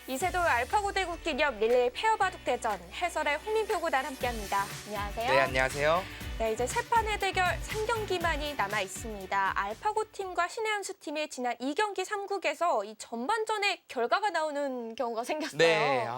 이세돌 알파고 대국 기념 릴레이 페어바둑 대전 해설의 홍민표 구단 함께합니다. 안녕하세요. 네, 안녕하세요. 네, 이제 세 판의 대결 3경기만이 남아 있습니다. 알파고 팀과 신의 한수 팀의 지난 2경기 3국에서 이 전반전에 결과가 나오는 경우가 생겼어요. 네,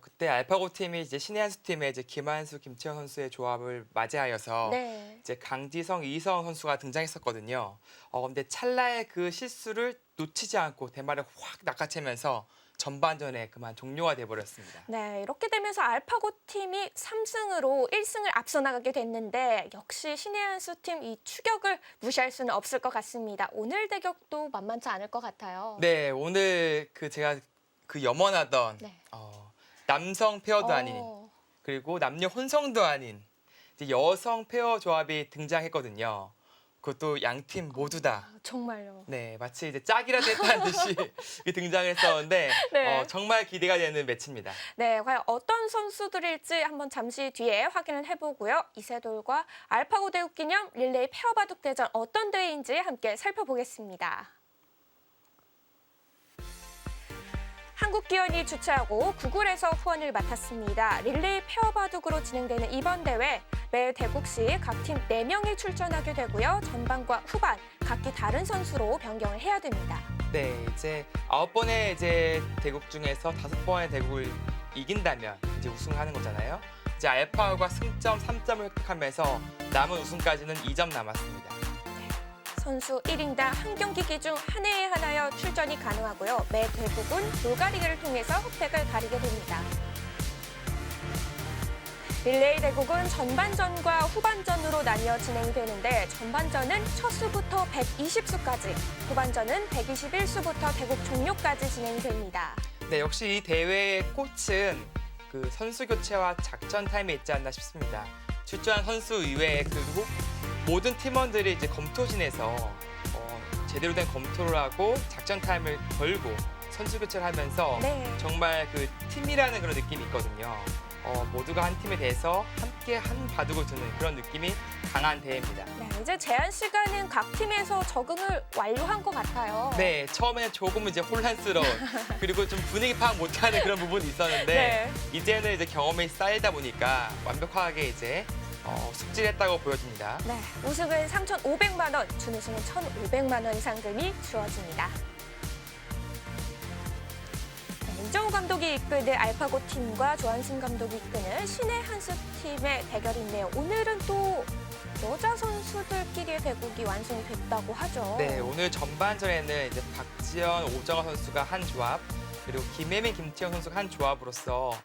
그때 알파고 팀이 이제 신의 한수 팀의 이제 김한수, 김채영 선수의 조합을 맞이하여서 네. 이제 강지성, 이성 선수가 등장했었거든요. 근데 찰나의 그 실수를 놓치지 않고 대마를 확 낚아채면서 전반전에 그만 종료가 돼버렸습니다. 네, 이렇게 되면서 알파고 팀이 3승으로 1승을 앞서 나가게 됐는데 역시 신의 한수 팀 이 추격을 무시할 수는 없을 것 같습니다. 오늘 대격도 만만치 않을 것 같아요. 네, 오늘 제가 염원하던 네. 남성 페어도 아닌 그리고 남녀 혼성도 아닌 이제 여성 페어 조합이 등장했거든요. 그것도 양 팀 모두 다. 정말요. 네, 마치 이제 짝이라도 했다는 듯이 등장했었는데 네. 정말 기대가 되는 매치입니다. 네, 과연 어떤 선수들일지 한번 잠시 뒤에 확인을 해보고요. 이세돌과 알파고 대국 기념 릴레이 페어바둑 대전 어떤 대회인지 함께 살펴보겠습니다. 한국기원이 주최하고 구글에서 후원을 맡았습니다. 릴레이 페어바둑으로 진행되는 이번 대회 매 대국씩 각 팀 4명이 출전하게 되고요. 전반과 후반 각기 다른 선수로 변경을 해야 됩니다. 네, 이제 9번의 이제 대국 중에서 5번의 대국을 이긴다면 이제 우승하는 거잖아요. 이제 알파고가 승점 3점을 획득하면서 남은 우승까지는 2점 남았습니다. 선수 1인당 한 경기기 중 한 해에 하나여 출전이 가능하고요. 매 대국은 돌가리기를 통해서 흑백을 가리게 됩니다. 릴레이 대국은 전반전과 후반전으로 나뉘어 진행이 되는데 전반전은 첫 수부터 120수까지, 후반전은 121수부터 대국 종료까지 진행이 됩니다. 네, 역시 이 대회의 꽃은 선수 교체와 작전 타임에 있지 않나 싶습니다. 출전한 선수 이외에 그리고 모든 팀원들이 이제 검토진에서 제대로 된 검토를 하고 작전 타임을 걸고 선수 교체를 하면서 네. 정말 팀이라는 그런 느낌이 있거든요. 모두가 한 팀에 대해서 함께 한 바둑을 두는 그런 느낌이 강한 대회입니다. 네, 이제 제한 시간은 각 팀에서 적응을 완료한 것 같아요. 네, 처음에는 조금 이제 혼란스러운 그리고 좀 분위기 파악 못하는 그런 부분이 있었는데 네. 이제는 이제 경험이 쌓이다 보니까 완벽하게 이제 숙지했다고 보여집니다. 네, 우승은 3,500만 원, 준우승은 1,500만 원 상금이 주어집니다. 네, 이정우 감독이 이끄는 알파고 팀과 조한승 감독이 이끄는 신의 한수 팀의 대결인데요. 오늘은 또 여자 선수들끼리의 대국이 완성이 됐다고 하죠. 네, 오늘 전반전에는 이제 박지연, 오정아 선수가 한 조합, 그리고 김혜민, 김태형 선수가 한 조합으로서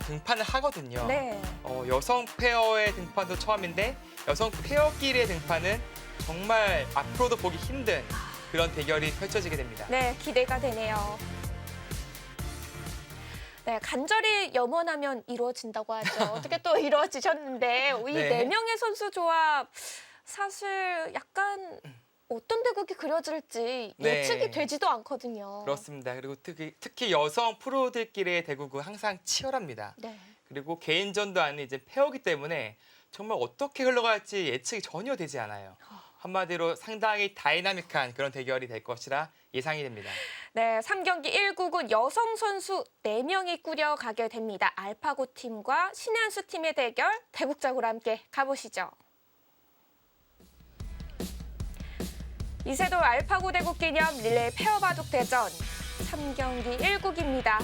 등판을 하거든요. 네. 여성 페어의 등판도 처음인데 여성 페어끼리의 등판은 정말 앞으로도 보기 힘든 그런 대결이 펼쳐지게 됩니다. 네, 기대가 되네요. 네, 간절히 염원하면 이루어진다고 하죠. 어떻게 또 이루어지셨는데 이 네. 4명의 선수 조합 사실 약간 어떤 대국이 그려질지 네. 예측이 되지도 않거든요. 그렇습니다. 그리고 특히 여성 프로들끼리의 대국은 항상 치열합니다. 네. 그리고 개인전도 아닌 이제 페어기 때문에 정말 어떻게 흘러갈지 예측이 전혀 되지 않아요. 한마디로 상당히 다이나믹한 그런 대결이 될 것이라 예상이 됩니다. 네, 3경기 1국은 여성 선수 4명이 꾸려가게 됩니다. 알파고 팀과 신의 한수 팀의 대결 대국적으로 함께 가보시죠. 이세돌 알파고 대국 기념 릴레이 페어바둑 대전 3경기 1국입니다.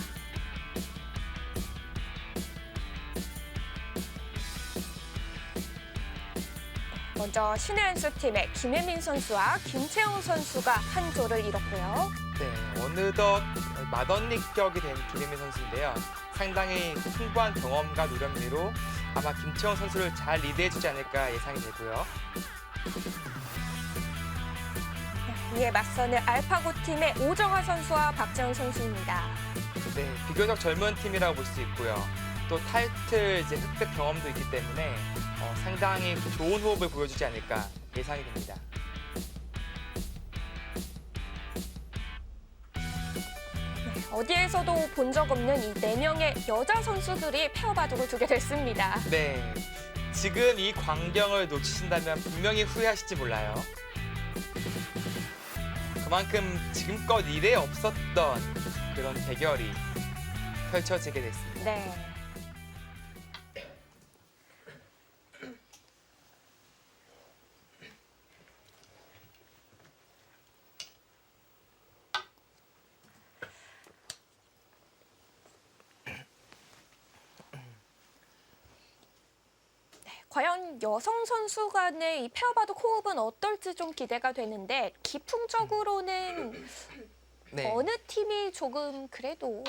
먼저 신의 한수 팀의 김혜민 선수와 김채영 선수가 한 조를 이뤘고요. 네, 어느덧 맏언니격이 된 김혜민 선수인데요. 상당히 풍부한 경험과 노련미로 아마 김채영 선수를 잘 리드해주지 않을까 예상이 되고요. 이에 맞서는 알파고 팀의 오정아 선수와 박재훈 선수입니다. 네, 비교적 젊은 팀이라고 볼 수 있고요. 또 타이틀 이제 획득 경험도 있기 때문에 상당히 좋은 호흡을 보여주지 않을까 예상이 됩니다. 어디에서도 본 적 없는 이 4명의 여자 선수들이 페어바둑을 두게 됐습니다. 네, 지금 이 광경을 놓치신다면 분명히 후회하실지 몰라요. 그만큼 지금껏 일에 없었던 그런 대결이 펼쳐지게 됐습니다. 네. 과연 여성 선수 간의 이 페어바둑 호흡은 어떨지 좀 기대가 되는데 기풍적으로는 네. 어느 팀이 조금 그래도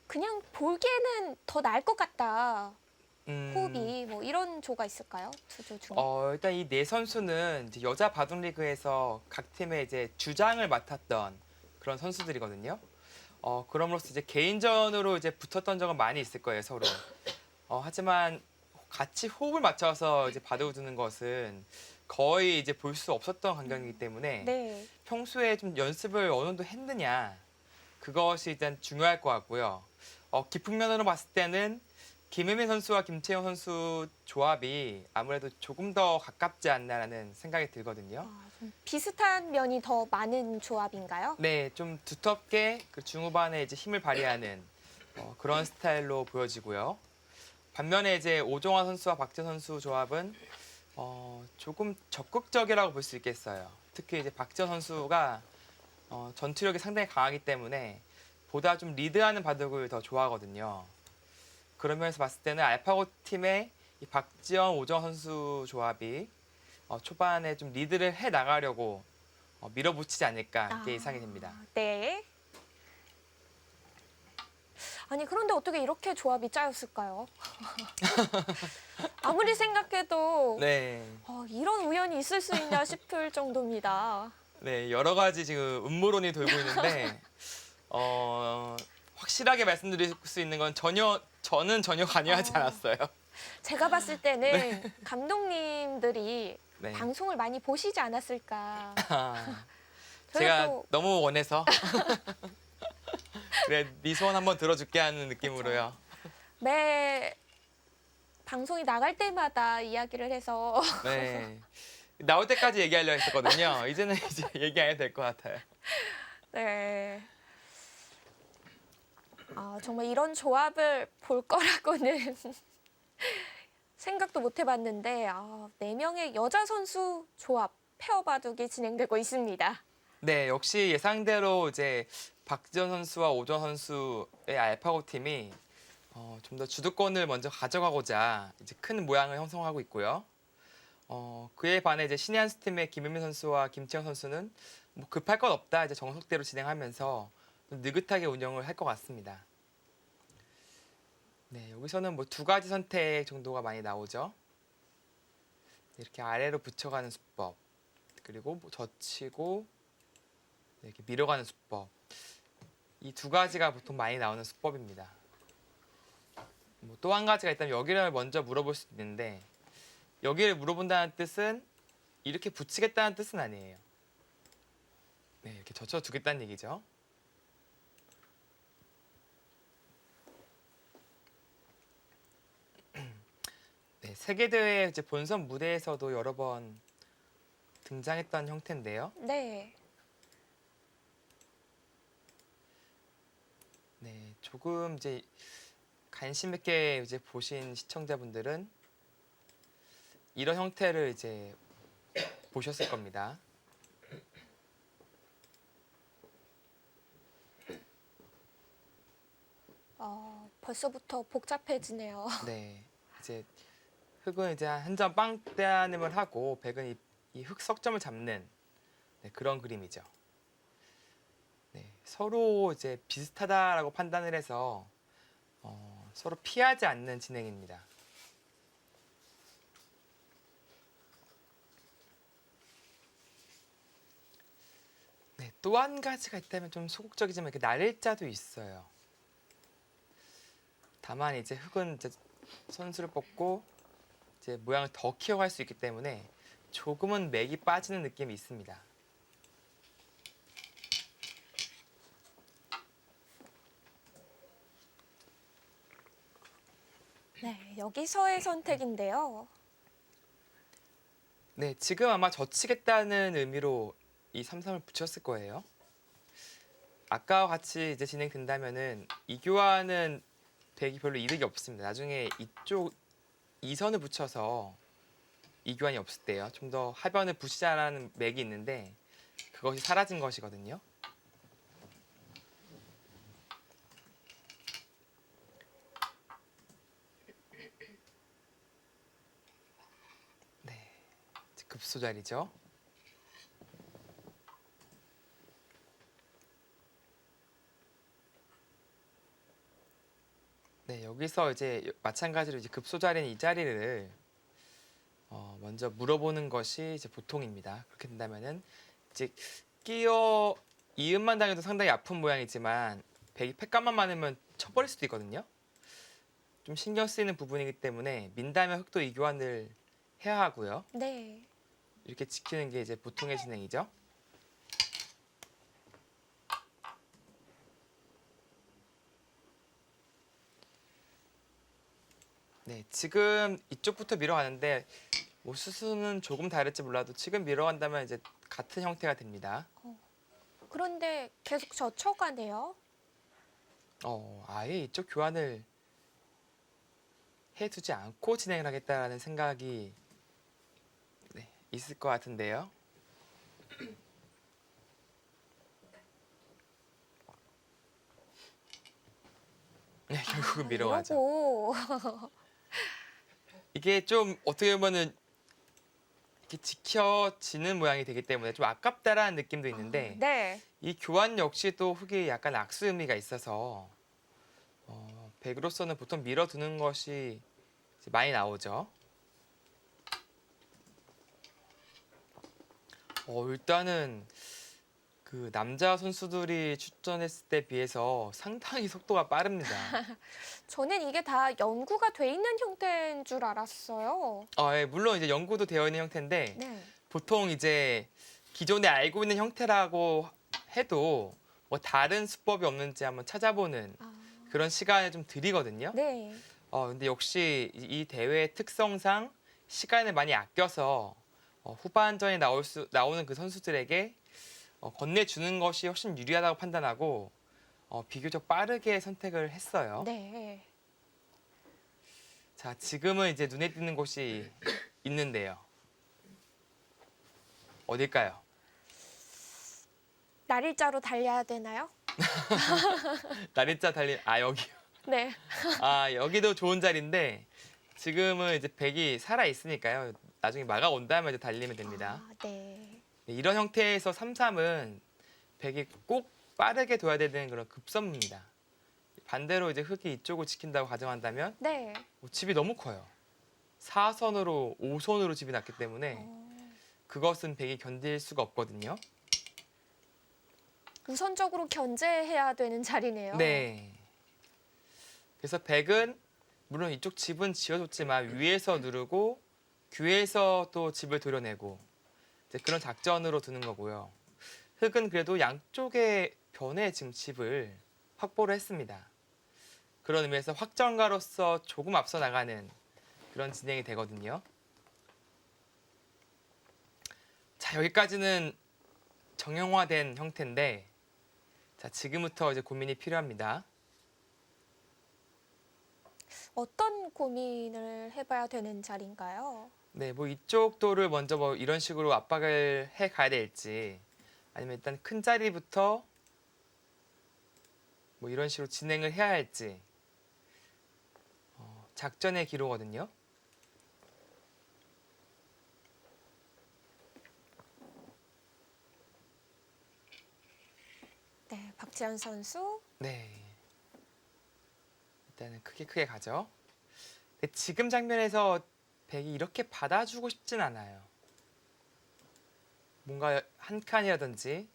그냥 보기에는 더 나을 것 같다. 호흡이 뭐 이런 조가 있을까요? 두 조 중에. 일단 이 네 선수는 이제 여자 바둑 리그에서 각 팀의 이제 주장을 맡았던 그런 선수들이거든요. 그럼으로써 이제 개인전으로 이제 붙었던 적은 많이 있을 거예요, 서로. 하지만 같이 호흡을 맞춰서 이제 바둑을 두는 것은 거의 이제 볼 수 없었던 광경이기 때문에 네. 평소에 좀 연습을 어느 정도 했느냐 그것이 일단 중요할 것 같고요. 깊은 면으로 봤을 때는 김혜민 선수와 김채영 선수 조합이 아무래도 조금 더 가깝지 않나라는 생각이 들거든요. 좀 비슷한 면이 더 많은 조합인가요? 네, 좀 두텁게 그 중후반에 이제 힘을 발휘하는 그런 스타일로 보여지고요. 반면에 이제 오정화 선수와 박지현 선수 조합은 조금 적극적이라고 볼 수 있겠어요. 특히 이제 박지현 선수가 전투력이 상당히 강하기 때문에 보다 좀 리드하는 바둑을 더 좋아하거든요. 그런 면에서 봤을 때는 알파고 팀의 이 박지현, 오정화 선수 조합이 초반에 좀 리드를 해 나가려고 밀어붙이지 않을까 이렇게 예상이 됩니다. 네. 아니 그런데 어떻게 이렇게 조합이 짜였을까요? 아무리 생각해도 네, 이런 우연이 있을 수 있냐 싶을 정도입니다. 네 여러 가지 지금 음모론이 돌고 있는데 확실하게 말씀드릴 수 있는 건 저는 전혀 관여하지 않았어요. 제가 봤을 때는 감독님들이 네. 방송을 많이 보시지 않았을까. 제가 저희가 또 너무 원해서 그래 네 소원 한번 들어줄게 하는 느낌으로요. 매 방송이 나갈 때마다 이야기를 해서 네. 나올 때까지 얘기하려고 했었거든요. 이제는 이제 얘기 안 해도 될 것 같아요. 네. 정말 이런 조합을 볼 거라고는 생각도 못 해봤는데 네 명의 여자 선수 조합 페어 바둑이 진행되고 있습니다. 네, 역시 예상대로 이제 박지현 선수와 오정 선수의 알파고 팀이 좀 더 주도권을 먼저 가져가고자 이제 큰 모양을 형성하고 있고요. 그에 반해 이제 신의한수 팀의 김혜민 선수와 김채영 선수는 뭐 급할 것 없다 이제 정석대로 진행하면서 좀 느긋하게 운영을 할 것 같습니다. 네, 여기서는 뭐 두 가지 선택 정도가 많이 나오죠. 이렇게 아래로 붙여가는 수법, 그리고 뭐 젖히고 이렇게 밀어가는 수법. 이 두 가지가 보통 많이 나오는 수법입니다. 뭐 또 한 가지가 있다면 여기를 먼저 물어볼 수 있는데 여기를 물어본다는 뜻은 이렇게 붙이겠다는 뜻은 아니에요. 네, 이렇게 젖혀두겠다는 얘기죠. 네, 세계대회 이제 본선 무대에서도 여러 번 등장했던 형태인데요. 네. 네, 조금 이제 관심 있게 이제 보신 시청자분들은 이런 형태를 이제 보셨을 겁니다. 벌써부터 복잡해지네요. 네, 이제 흑은 이제 한 점 빵따님을 하고 백은 이 흑 석점을 잡는 그런 그림이죠. 네, 서로 이제 비슷하다라고 판단을 해서 서로 피하지 않는 진행입니다. 네, 또 한 가지가 있다면 좀 소극적이지만 이렇게 날일자도 있어요. 다만 이제 흑은 이제 선수를 뽑고 이제 모양을 더 키워갈 수 있기 때문에 조금은 맥이 빠지는 느낌이 있습니다. 네, 여기서의 선택인데요. 네, 지금 아마 젖히겠다는 의미로 이 삼삼을 붙였을 거예요. 아까와 같이 이제 진행된다면은 이 교환은 백이 별로 이득이 없습니다. 나중에 이쪽 2선을 붙여서 이 교환이 없을 때요. 좀 더 하변을 부시자라는 맥이 있는데 그것이 사라진 것이거든요. 네, 급소자리죠. 네, 여기서 이제 마찬가지로 이제 급소자리인 이 자리를 먼저 물어보는 것이 이제 보통입니다. 그렇게 된다면은 이제 끼어 이음만 당해도 상당히 아픈 모양이지만 백이 팩감만 많으면 쳐버릴 수도 있거든요. 좀 신경 쓰이는 부분이기 때문에 민다면 흑도 이 교환을 해야 하고요. 네. 이렇게 지키는 게 이제 보통의 진행이죠. 네, 지금 이쪽부터 밀어가는데 뭐 수순은 조금 다를지 몰라도 지금 밀어간다면 이제 같은 형태가 됩니다. 그런데 계속 젖혀가네요. 아예 이쪽 교환을 해두지 않고 진행을 하겠다라는 생각이 네, 있을 것 같은데요. 네, 결국은 밀어가죠. 이러고 이게 좀 어떻게 보면은 이렇게 지켜지는 모양이 되기 때문에 좀 아깝다라는 느낌도 있는데 네. 이 교환 역시도 흑이 약간 악수 의미가 있어서 백으로서는 보통 밀어두는 것이 이제 많이 나오죠. 일단은 그 남자 선수들이 출전했을 때 비해서 상당히 속도가 빠릅니다. 저는 이게 다 연구가 돼 있는 형태인 줄 알았어요. 예, 물론 이제 연구도 되어 있는 형태인데 네. 보통 이제 기존에 알고 있는 형태라고 해도 뭐 다른 수법이 없는지 한번 찾아보는 그런 시간을 좀 드리거든요. 네. 근데 역시 이 대회의 특성상 시간을 많이 아껴서 후반전에 나오는 그 선수들에게 건네주는 것이 훨씬 유리하다고 판단하고 비교적 빠르게 선택을 했어요. 네. 자, 지금은 이제 눈에 띄는 곳이 있는데요. 어딜까요? 날일자로 달려야 되나요? 날일자 달린 여기요. 네. 여기도 좋은 자리인데 지금은 이제 백이 살아 있으니까요. 나중에 마가 온다면 이제 달리면 됩니다. 네. 네, 이런 형태에서 3-3은 백이 꼭 빠르게 둬야 되는 그런 급선무입니다. 반대로 이제 흑이 이쪽을 지킨다고 가정한다면 네. 집이 너무 커요. 4선으로 5선으로 집이 났기 때문에 그것은 백이 견딜 수가 없거든요. 우선적으로 견제해야 되는 자리네요. 네. 그래서 백은 물론 이쪽 집은 지어줬지만 위에서 누르고 귀에서 또 집을 도려내고 이제 그런 작전으로 두는 거고요. 흑은 그래도 양쪽의 변에 지금 집을 확보를 했습니다. 그런 의미에서 확정가로서 조금 앞서 나가는 그런 진행이 되거든요. 자, 여기까지는 정형화된 형태인데 자, 지금부터 이제 고민이 필요합니다. 어떤 고민을 해봐야 되는 자리인가요? 네, 뭐 이쪽 돌을 먼저 뭐 이런 식으로 압박을 해 가야 될지 아니면 일단 큰 자리부터 뭐 이런 식으로 진행을 해야 할지 작전의 기로거든요. 네, 박지현 선수. 네, 일단은 크게 가죠. 근데 지금 장면에서 백이 이렇게 받아주고 싶진 않아요. 뭔가 한 칸이라든지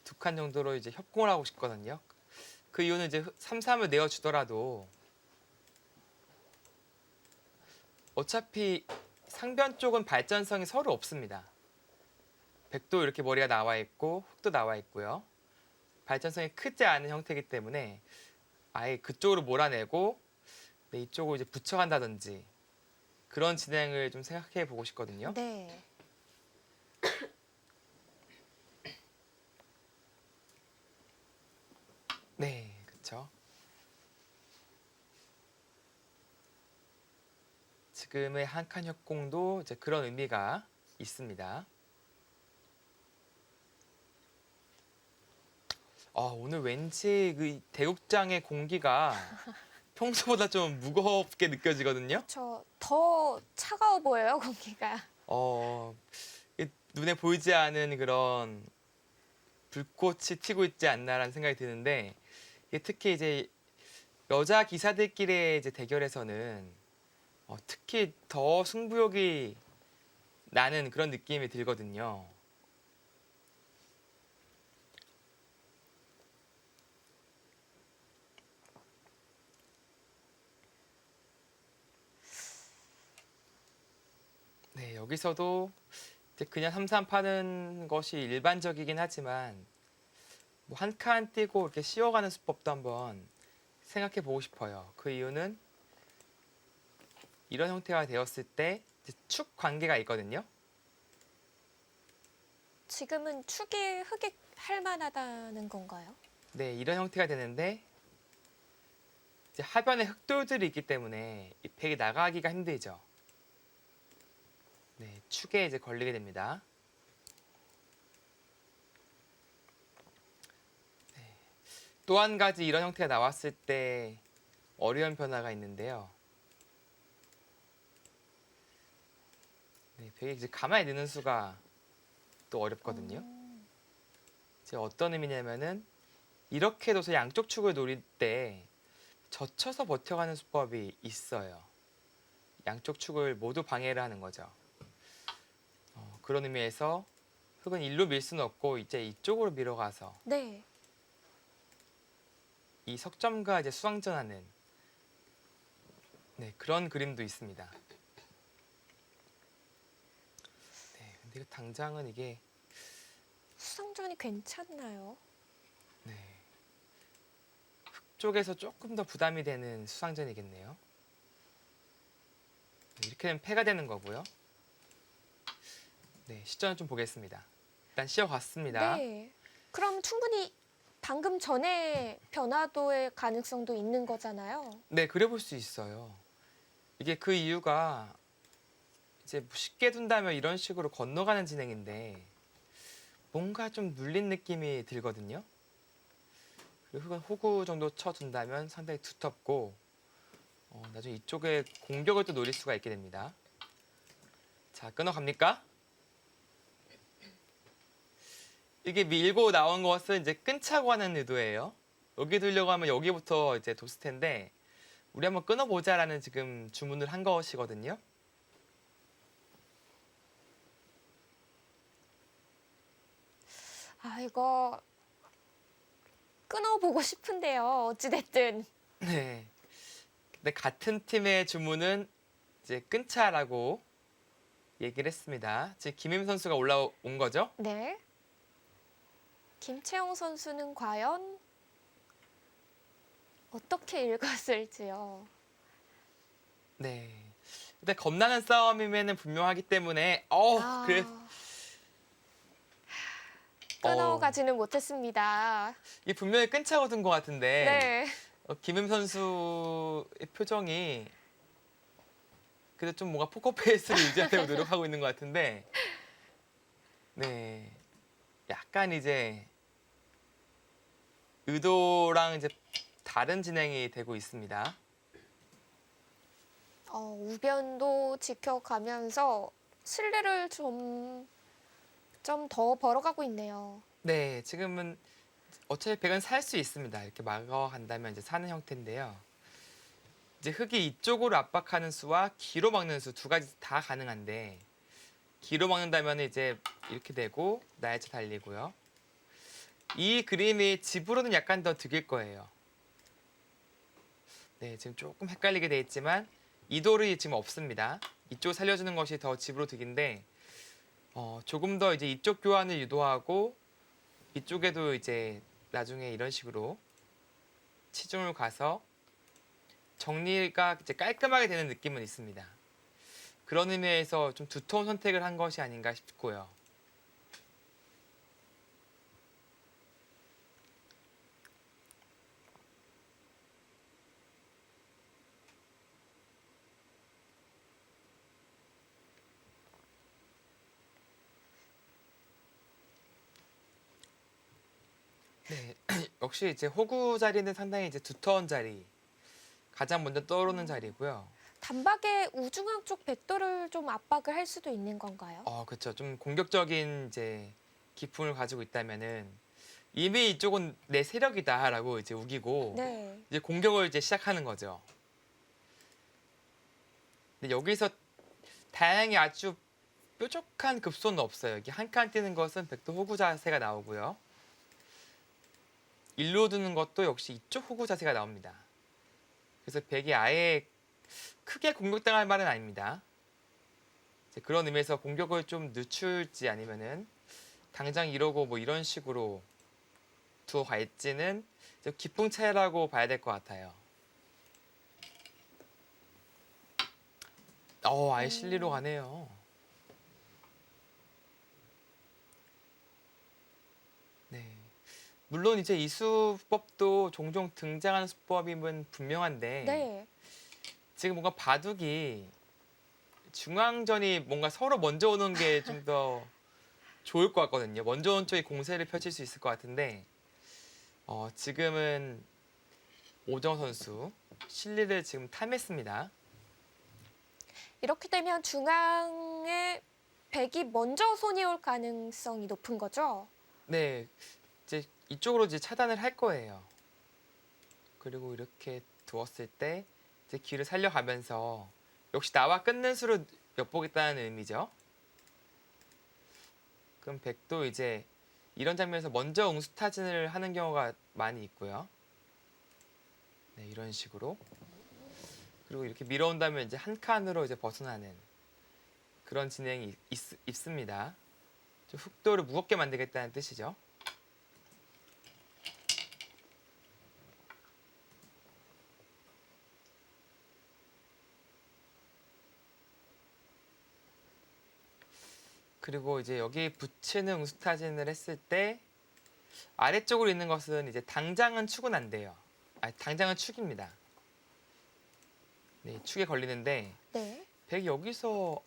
두 칸 정도로 이제 협공을 하고 싶거든요. 그 이유는 이제 3-3을 내어주더라도 어차피 상변 쪽은 발전성이 서로 없습니다. 백도 이렇게 머리가 나와 있고 흑도 나와 있고요. 발전성이 크지 않은 형태이기 때문에 아예 그쪽으로 몰아내고 이쪽으로 이제 붙여간다든지 그런 진행을 좀 생각해 보고 싶거든요. 네. 지금의 한 칸 협공도 이제 그런 의미가 있습니다. 오늘 왠지 그 대국장의 공기가 평소보다 좀 무겁게 느껴지거든요. 더 차가워 보여요, 공기가. 눈에 보이지 않은 그런 불꽃이 튀고 있지 않나라는 생각이 드는데, 이게 특히 이제 여자 기사들끼리의 이제 대결에서는 특히 더 승부욕이 나는 그런 느낌이 들거든요. 네, 여기서도 이제 그냥 3-3 파는 것이 일반적이긴 하지만 뭐 한 칸 띄고 이렇게 씌워가는 수법도 한번 생각해 보고 싶어요. 그 이유는 이런 형태가 되었을 때 이제 축 관계가 있거든요. 지금은 축이 흑익할 만하다는 건가요? 네, 이런 형태가 되는데 이제 하변에 흑돌들이 있기 때문에 이 백이 나가기가 힘들죠. 네, 축에 이제 걸리게 됩니다. 네. 또 한 가지 이런 형태가 나왔을 때 어려운 변화가 있는데요. 네, 백이 이제 가만히 넣는 수가 또 어렵거든요. 이제 어떤 의미냐면은 이렇게 둬서 양쪽 축을 노릴 때 젖혀서 버텨가는 수법이 있어요. 양쪽 축을 모두 방해를 하는 거죠. 그런 의미에서 흑은 일로 밀 수는 없고 이제 이쪽으로 밀어가서 네. 이 석점과 이제 수왕전하는 네, 그런 그림도 있습니다. 네, 근데 이거 당장은 이게 수상전이 괜찮나요? 네, 흑 쪽에서 조금 더 부담이 되는 수상전이겠네요. 네, 이렇게 되면 패가 되는 거고요. 네, 시전을 좀 보겠습니다. 일단 씌워갔습니다. 네. 그럼 충분히 방금 전에 변화도의 가능성도 있는 거잖아요. 네, 그려볼 수 있어요. 이게 그 이유가 이제 쉽게 둔다면 이런 식으로 건너가는 진행인데 뭔가 좀 눌린 느낌이 들거든요. 그리고 흑은 호구 정도 쳐둔다면 상당히 두텁고 나중에 이쪽에 공격을 또 노릴 수가 있게 됩니다. 자, 끊어갑니까? 이게 밀고 나온 것은 이제 끊자고 하는 의도예요. 여기 두려고 하면 여기부터 이제 뒀을 텐데 우리 한번 끊어보자라는 지금 주문을 한 것이거든요. 이거 끊어보고 싶은데요. 어찌됐든. 네. 근데 같은 팀의 주문은 이제 끊자라고 얘기를 했습니다. 지금 김임 선수가 올라온 거죠? 네. 김채영 선수는 과연 어떻게 읽었을지요. 네. 일단 겁나는 싸움이면은 분명하기 때문에 그래. 끊어가지는 못했습니다. 이 분명히 끊자고 둔 것 같은데 네. 김임 선수의 표정이 그래도 좀 뭔가 포커페이스를 유지하려고 노력하고 있는 것 같은데 네. 약간 이제 의도랑 이제 다른 진행이 되고 있습니다. 우변도 지켜가면서 신뢰를 좀 더 벌어가고 있네요. 네, 지금은 어차피 백은 살 수 있습니다. 이렇게 막아간다면 이제 사는 형태인데요. 이제 흑이 이쪽으로 압박하는 수와 기로 막는 수 두 가지 다 가능한데 기로 막는다면 이제 이렇게 되고 날짜 달리고요. 이 그림이 집으로는 약간 더 득일 거예요. 네, 지금 조금 헷갈리게 돼 있지만 이 돌이 지금 없습니다. 이쪽 살려주는 것이 더 집으로 득인데 조금 더 이제 이쪽 교환을 유도하고 이쪽에도 이제 나중에 이런 식으로 치중을 가서 정리가 이제 깔끔하게 되는 느낌은 있습니다. 그런 의미에서 좀 두터운 선택을 한 것이 아닌가 싶고요. 역시 이제 호구 자리는 상당히 이제 두터운 자리, 가장 먼저 떠오르는 자리고요. 단박에 우중앙 쪽 백도를 좀 압박을 할 수도 있는 건가요? 그렇죠. 좀 공격적인 이제 기품을 가지고 있다면은 이미 이쪽은 내 세력이다라고 이제 우기고 네. 이제 공격을 이제 시작하는 거죠. 근데 여기서 다행히 아주 뾰족한 급소는 없어요. 여기 한 칸 뛰는 것은 백도 호구 자세가 나오고요. 일로 두는 것도 역시 이쪽 호구 자세가 나옵니다. 그래서 백이 아예 크게 공격당할 말은 아닙니다. 이제 그런 의미에서 공격을 좀 늦출지 아니면은 당장 이러고 뭐 이런 식으로 두어 갈지는 기풍 차이라고 봐야 될 것 같아요. 아예 실리로 가네요. 네. 물론 이제 이 수법도 종종 등장하는 수법임은 분명한데 네. 지금 뭔가 바둑이 중앙전이 뭔가 서로 먼저 오는 게 좀 더 좋을 것 같거든요. 먼저 온 쪽이 공세를 펼칠 수 있을 것 같은데 지금은 오정 선수 실리를 지금 탐했습니다. 이렇게 되면 중앙에 백이 먼저 손이 올 가능성이 높은 거죠? 네, 이제 이쪽으로 이제 차단을 할 거예요. 그리고 이렇게 두었을 때 이제 길을 살려가면서 역시 나와 끊는 수로 엿보겠다는 의미죠. 그럼 백도 이제 이런 장면에서 먼저 응수타진을 하는 경우가 많이 있고요. 네, 이런 식으로. 그리고 이렇게 밀어온다면 이제 한 칸으로 이제 벗어나는 그런 진행이 있습니다. 좀 흑도를 무겁게 만들겠다는 뜻이죠. 그리고 이제 여기 붙이는 응수타진을 했을 때 아래쪽으로 있는 것은 이제 당장은 축은 안 돼요. 당장은 축입니다. 네, 축에 걸리는데 네. 백이 여기서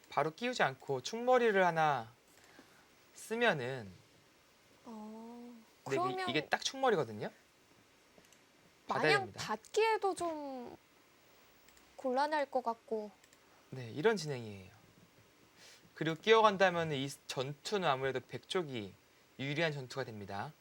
바로 끼우지 않고 축머리를 하나 쓰면은 근데 그러면 이게 딱 축머리거든요. 받아야 마냥 됩니다. 받기에도 좀 곤란할 것 같고. 네, 이런 진행이에요. 그리고 끼어간다면 이 전투는 아무래도 백 쪽이 유리한 전투가 됩니다.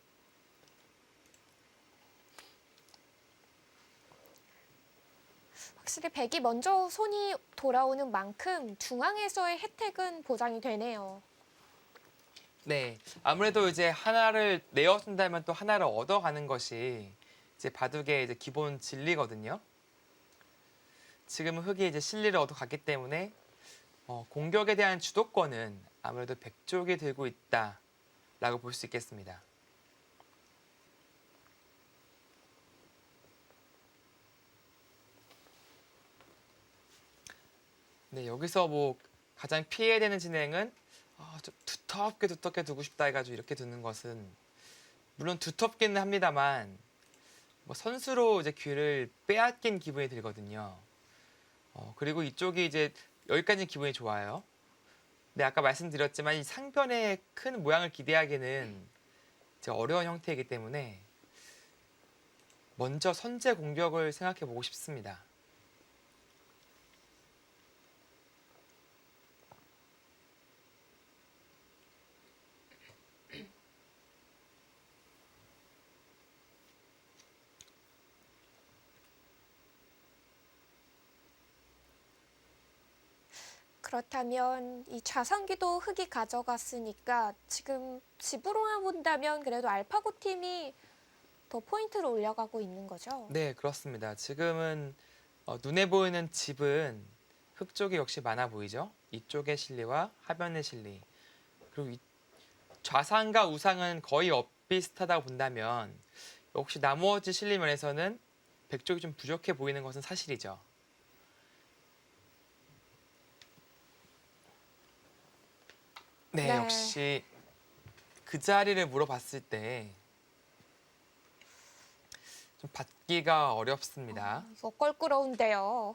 확실히 백이 먼저 손이 돌아오는 만큼 중앙에서의 혜택은 보장이 되네요. 네, 아무래도 이제 하나를 내어 쓴다면 또 하나를 얻어가는 것이 이제 바둑의 이제 기본 진리거든요. 지금은 흑이 이제 실리를 얻어갔기 때문에 공격에 대한 주도권은 아무래도 백 쪽이 들고 있다라고 볼 수 있겠습니다. 네, 여기서 뭐 가장 피해야 되는 진행은 좀 두텁게 두고 싶다 해가지고 이렇게 두는 것은 물론 두텁기는 합니다만 뭐 선수로 이제 귀를 빼앗긴 기분이 들거든요. 그리고 이쪽이 이제 여기까지는 기분이 좋아요. 근데 아까 말씀드렸지만 이 상변의 큰 모양을 기대하기는 이제 어려운 형태이기 때문에 먼저 선제 공격을 생각해 보고 싶습니다. 그렇다면 이 좌상기도 흑이 가져갔으니까 지금 집으로만 본다면 그래도 알파고 팀이 더 포인트를 올려가고 있는 거죠? 네, 그렇습니다. 지금은 눈에 보이는 집은 흑 쪽이 역시 많아 보이죠. 이쪽의 실리와 하변의 실리. 그리고 좌상과 우상은 거의 엇비슷하다고 본다면 역시 나머지 실리 면에서는 백 쪽이 좀 부족해 보이는 것은 사실이죠. 네, 네. 역시 그 자리를 물어봤을 때 좀 받기가 어렵습니다. 이거 껄끄러운데요.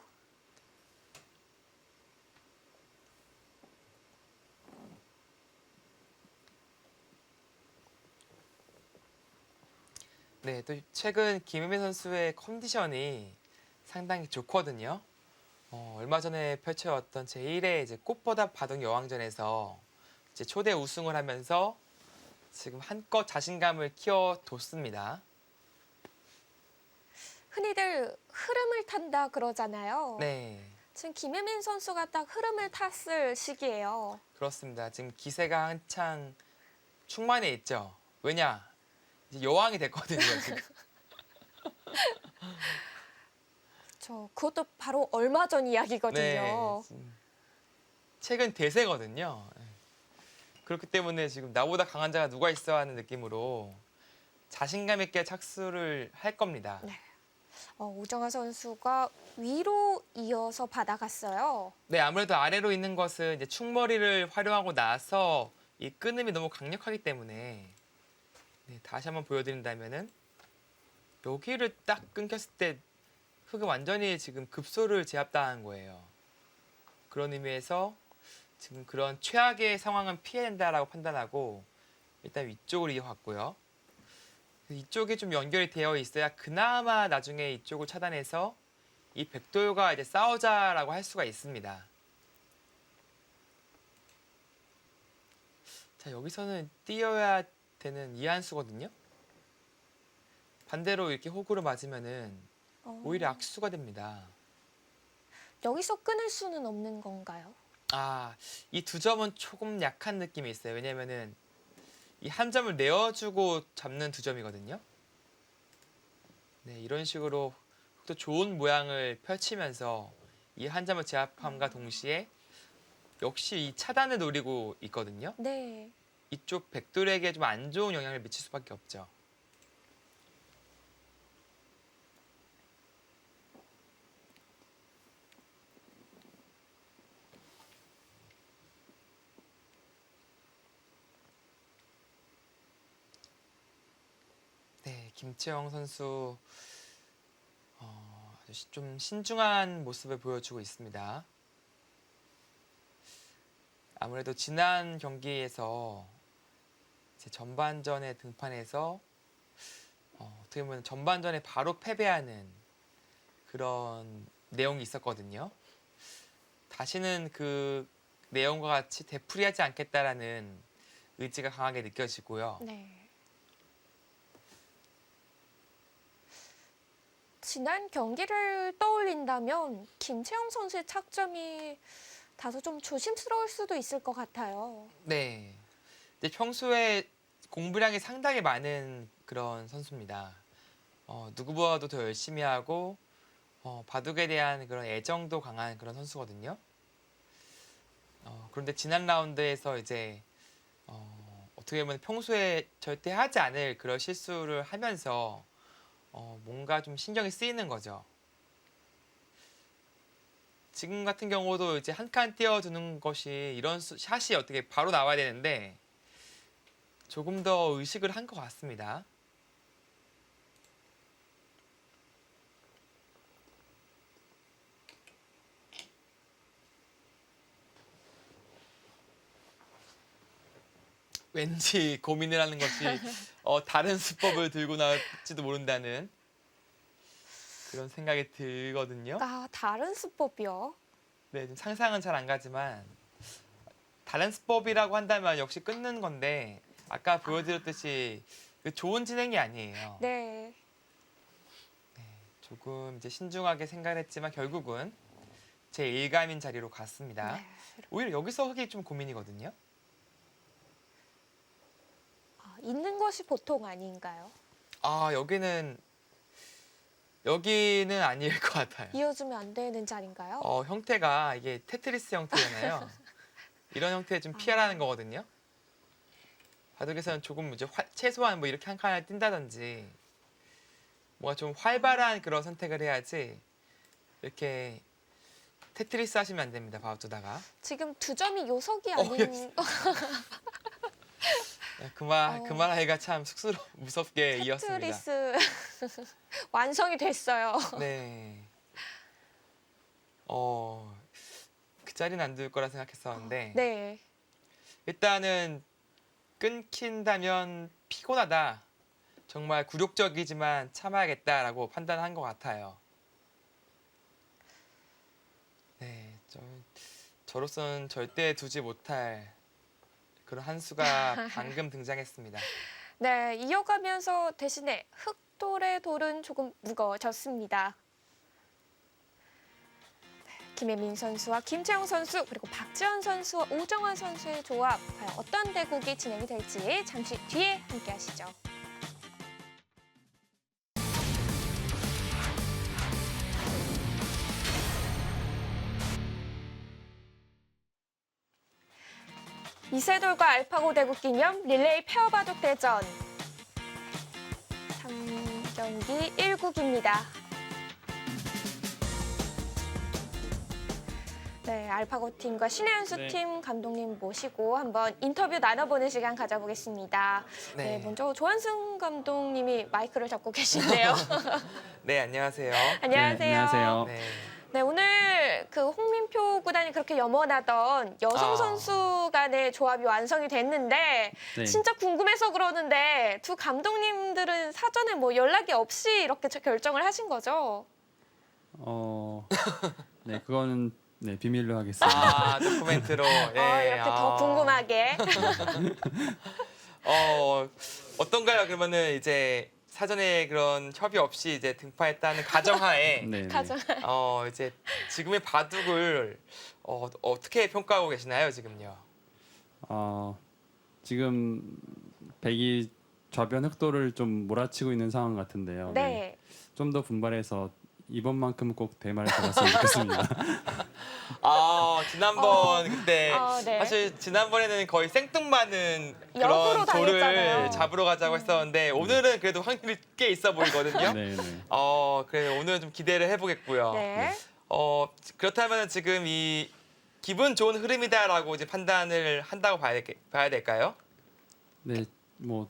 네, 또 최근 김혜민 선수의 컨디션이 상당히 좋거든요. 얼마 전에 펼쳐왔던 제1회 이제 꽃보다 바둑 여왕전에서 이제 초대 우승을 하면서 지금 한껏 자신감을 키워뒀습니다. 흔히들 흐름을 탄다 그러잖아요. 네, 지금 김혜민 선수가 딱 흐름을 탔을 시기예요. 그렇습니다. 지금 기세가 한창 충만해 있죠. 왜냐? 이제 여왕이 됐거든요, 지금. 그것도 바로 얼마 전 이야기거든요. 네, 지금 최근 대세거든요. 그렇기 때문에 지금 나보다 강한 자가 누가 있어 하는 느낌으로 자신감 있게 착수를 할 겁니다. 네. 오정아 선수가 위로 이어서 받아갔어요. 네, 아무래도 아래로 있는 것은 이제 충머리를 활용하고 나서 이 끊음이 너무 강력하기 때문에 네, 다시 한번 보여드린다면은 여기를 딱 끊겼을 때 흙은 완전히 지금 급소를 제압당한 거예요. 그런 의미에서 지금 그런 최악의 상황은 피해야 된다라고 판단하고 일단 위쪽으로 이어갔고요. 이쪽이 좀 연결이 되어 있어야 그나마 나중에 이쪽을 차단해서 이 백도요가 이제 싸우자라고 할 수가 있습니다. 자, 여기서는 뛰어야 되는 이한수거든요. 반대로 이렇게 호구를 맞으면은 오히려 악수가 됩니다. 여기서 끊을 수는 없는 건가요? 아, 이 두 점은 조금 약한 느낌이 있어요. 왜냐면은 이 한 점을 내어주고 잡는 두 점이거든요. 네, 이런 식으로 또 좋은 모양을 펼치면서 이 한 점을 제압함과 동시에 역시 이 차단을 노리고 있거든요. 네. 이쪽 백돌에게 좀 안 좋은 영향을 미칠 수밖에 없죠. 네, 김채영 선수 아주 좀 신중한 모습을 보여주고 있습니다. 아무래도 지난 경기에서 제 전반전에 등판해서 어떻게 보면 전반전에 바로 패배하는 그런 내용이 있었거든요. 다시는 그 내용과 같이 되풀이하지 않겠다라는 의지가 강하게 느껴지고요. 네. 지난 경기를 떠올린다면 김채영 선수의 착점이 다소 좀 조심스러울 수도 있을 것 같아요. 네. 근데 평소에 공부량이 상당히 많은 그런 선수입니다. 누구보다도 더 열심히 하고 바둑에 대한 그런 애정도 강한 그런 선수거든요. 그런데 지난 라운드에서 이제 어떻게 보면 평소에 절대 하지 않을 그런 실수를 하면서 뭔가 좀 신경이 쓰이는 거죠. 지금 같은 경우도 이제 한 칸 띄워두는 것이 이런 샷이 어떻게 바로 나와야 되는데 조금 더 의식을 한 것 같습니다. 왠지 고민을 하는 것이 다른 수법을 들고 나올지도 모른다는 그런 생각이 들거든요. 다른 수법이요? 네, 좀 상상은 잘 안 가지만 다른 수법이라고 한다면 역시 끊는 건데 아까 보여드렸듯이 그 좋은 진행이 아니에요. 네. 조금 이제 신중하게 생각을 했지만 결국은 제 일감인 자리로 갔습니다. 네. 오히려 여기서 흙이 좀 고민이거든요. 있는 것이 보통 아닌가요? 여기는 아닐 것 같아요. 이어주면 안 되는 자리인가요? 형태가 이게 테트리스 형태잖아요. 이런 형태 좀 피하라는 거거든요. 바둑에서는 조금 이제 최소한 뭐 이렇게 한 칸을 띈다든지 뭔가 좀 활발한 그런 선택을 해야지 이렇게 테트리스 하시면 안 됩니다. 바둑 두다가. 지금 두 점이 요석이 아닌 그 말 하기가 참 무섭게 이었습니다. 테트리스 완성이 됐어요. 네. 그 자리는 안 둘 거라 생각했었는데 네. 일단은 끊긴다면 피곤하다 정말 굴욕적이지만 참아야겠다라고 판단한 것 같아요. 네, 저로서는 절대 두지 못할 그런 한 수가 방금 등장했습니다. 네, 이어가면서 대신에 흑돌의 돌은 조금 무거워졌습니다. 김혜민 선수와 김채영 선수 그리고 박지원 선수와 오정환 선수의 조합 과연 어떤 대국이 진행이 될지 잠시 뒤에 함께 하시죠. 이세돌과 알파고 대국 기념 릴레이 페어 바둑 대전 3경기 1국입니다. 네, 알파고 팀과 신의 한수 팀 감독님 모시고 한번 인터뷰 나눠보는 시간 가져보겠습니다. 네, 먼저 조한승 감독님이 마이크를 잡고 계신데요. 네, 안녕하세요. 안녕하세요. 네, 안녕하세요. 네. 네, 오늘 그 홍민표 구단이 그렇게 염원하던 여성 선수 간의 조합이 완성이 됐는데 네. 진짜 궁금해서 그러는데 두 감독님들은 사전에 뭐 연락이 없이 이렇게 결정을 하신 거죠? 네, 그거는 네, 비밀로 하겠습니다. 아, 도쿠멘트로. 예. 이렇게 더 궁금하게. 어떤가요? 그러면은 이제 사전에 그런 협의 없이 이제 등판했다는 가정하에 네, 네. 가정. 이제 지금의 바둑을 어떻게 평가하고 계시나요, 지금요? 지금 백이 좌변 흑돌을 좀 몰아치고 있는 상황 같은데요. 네. 좀 더 분발해서 이번만큼 꼭 대마를 잡았으면 좋겠습니다. 지난번 그때 네. 사실 지난번에는 거의 생뚱맞은 역으로 그런 돌을 당했잖아요. 잡으러 가자고 했었는데 오늘은 그래도 확률이 꽤 있어 보이거든요. 네, 네. 그래 오늘은 좀 기대를 해보겠고요. 네. 그렇다면 지금 이 기분 좋은 흐름이다라고 이제 판단을 한다고 봐야 될까요? 네, 뭐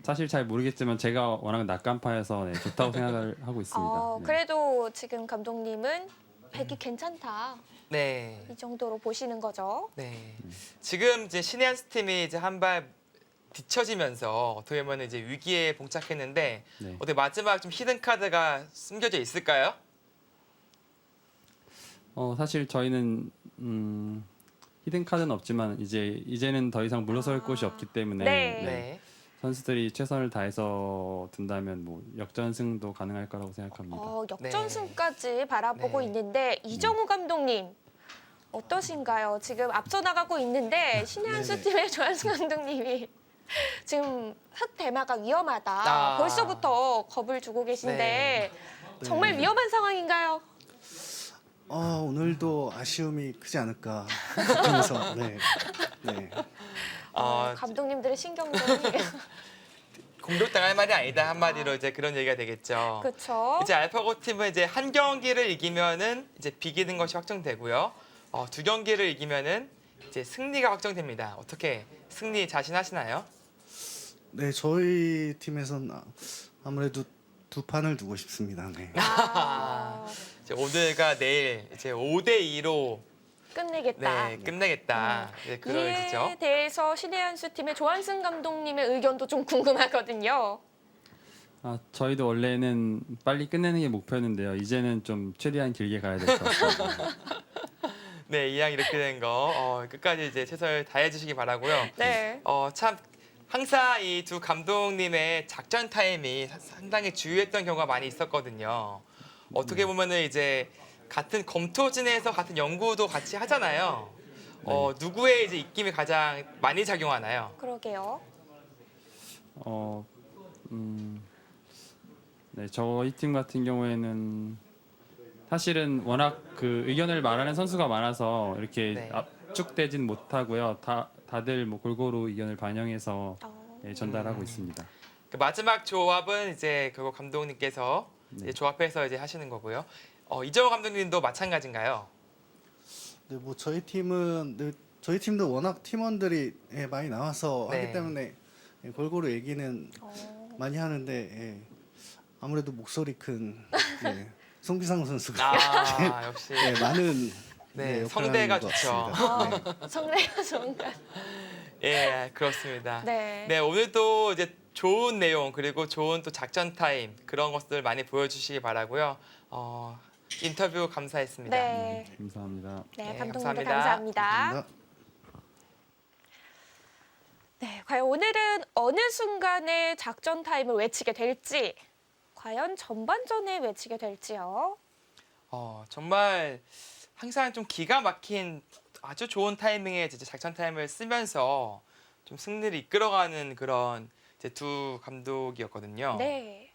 사실 잘 모르겠지만 제가 워낙 낙관파여서 네, 좋다고 생각을 하고 있습니다. 네. 그래도 지금 감독님은 백이 괜찮다. 네. 이 정도로 보시는 거죠. 네. 지금 이제 신의 한수 팀이 이제 한 발 뒤처지면서 어떻게 보면 이제 위기에 봉착했는데 네. 어떻게 마지막 좀 히든 카드가 숨겨져 있을까요? 사실 저희는 히든 카드는 없지만 이제는 더 이상 물러설 곳이 없기 때문에 네. 네. 선수들이 최선을 다해서 둔다면 뭐 역전승도 가능할 거라고 생각합니다. 역전승까지 바라보고 네. 있는데 이정우 감독님 어떠신가요? 지금 앞서 나가고 있는데 신의 한수 팀의 조한승 감독님이 지금 흑 대마가 위험하다. 벌써부터 겁을 주고 계신데 정말 위험한 상황인가요? 오늘도 아쉬움이 크지 않을까 싶으면서 감독님들의 신경전이 공격당할 말이 아니다 한마디로 이제 그런 얘기가 되겠죠. 그렇죠. 이제 알파고 팀은 이제 한 경기를 이기면은 이제 비기는 것이 확정되고요. 두 경기를 이기면은 이제 승리가 확정됩니다. 어떻게 승리 자신하시나요? 네, 저희 팀에선 아무래도 두 판을 두고 싶습니다. 네. 이제 오늘과 내일 이제 5대 2로 끝내겠다. 끝내겠다. 이제 그런 이에 거죠. 대해서 신의 한수 팀의 조한승 감독님의 의견도 좀 궁금하거든요. 저희도 원래는 빨리 끝내는 게 목표였는데요. 이제는 좀 최대한 길게 가야 될 것 같습니다. 네, 이왕 이렇게 된 거 끝까지 이제 최선을 다해 주시기 바라고요. 네. 참 항상 이 두 감독님의 작전 타임이 상당히 주요했던 경우가 많이 있었거든요. 어떻게 보면은 이제 같은 검토진에서 같은 연구도 같이 하잖아요. 누구의 이제 입김이 가장 많이 작용하나요? 그러게요. 네, 저희 팀 같은 경우에는 사실은 워낙 그 의견을 말하는 선수가 많아서 이렇게 네. 압축되진 못하고요. 다들 뭐 골고루 의견을 반영해서 전달하고 있습니다. 그 마지막 조합은 이제 결국 감독님께서 네. 이제 조합해서 이제 하시는 거고요. 이정호 감독님도 마찬가지인가요? 네, 뭐 저희 팀도 워낙 팀원들이 많이 나와서 네. 하기 때문에 골고루 얘기는 많이 하는데 아무래도 목소리 큰 송비상 선수가 역시 많은 네, 역할을 성대가 하는 것 좋죠. 같습니다. 네. 성대가 좋은가. 예, 그렇습니다. 네. 네, 오늘도 이제 좋은 내용 그리고 좋은 또 작전 타임 그런 것들 많이 보여주시기 바라고요. 인터뷰 감사했습니다. 네. 감사합니다. 네, 네, 감독님도 감사합니다. 감사합니다. 감사합니다. 네, 과연 오늘은 어느 순간에 작전 타임을 외치게 될지, 과연 전반전에 외치게 될지요. 정말 항상 좀 기가 막힌 아주 좋은 타이밍에 이제 작전 타임을 쓰면서 좀 승리를 이끌어가는 그런 이제 두 감독이었거든요. 네.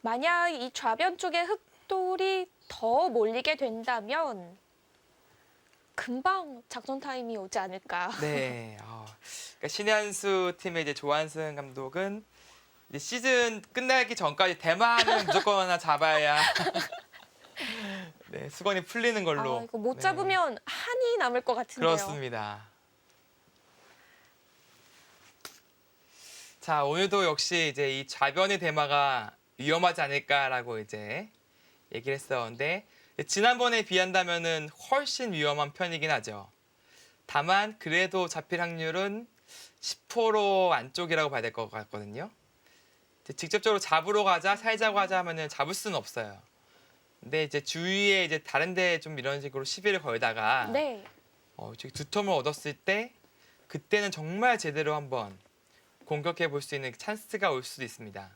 만약 이 좌변 쪽에 흑돌이 더 몰리게 된다면 금방 작전 타임이 오지 않을까. 네. 그러니까 신의 한수 팀의 이제 조한승 감독은 이제 시즌 끝나기 전까지 대만은 무조건 하나 잡아야 네, 수건이 풀리는 걸로. 이거 못 네, 잡으면 한이 남을 것 같은데요. 그렇습니다. 자, 오늘도 역시 이제 이 좌변의 대마가 위험하지 않을까라고 이제 얘기를 했었는데 지난번에 비한다면은 훨씬 위험한 편이긴 하죠. 다만 그래도 잡힐 확률은 10% 안쪽이라고 봐야 될 것 같거든요. 직접적으로 잡으러 가자, 살자고 하자 하면은 잡을 수는 없어요. 근데 이제 주위에 이제 다른 데 좀 이런 식으로 시비를 걸다가 네. 저기 두 텀을 얻었을 때 그때는 정말 제대로 한번 공격해 볼 수 있는 찬스가 올 수도 있습니다.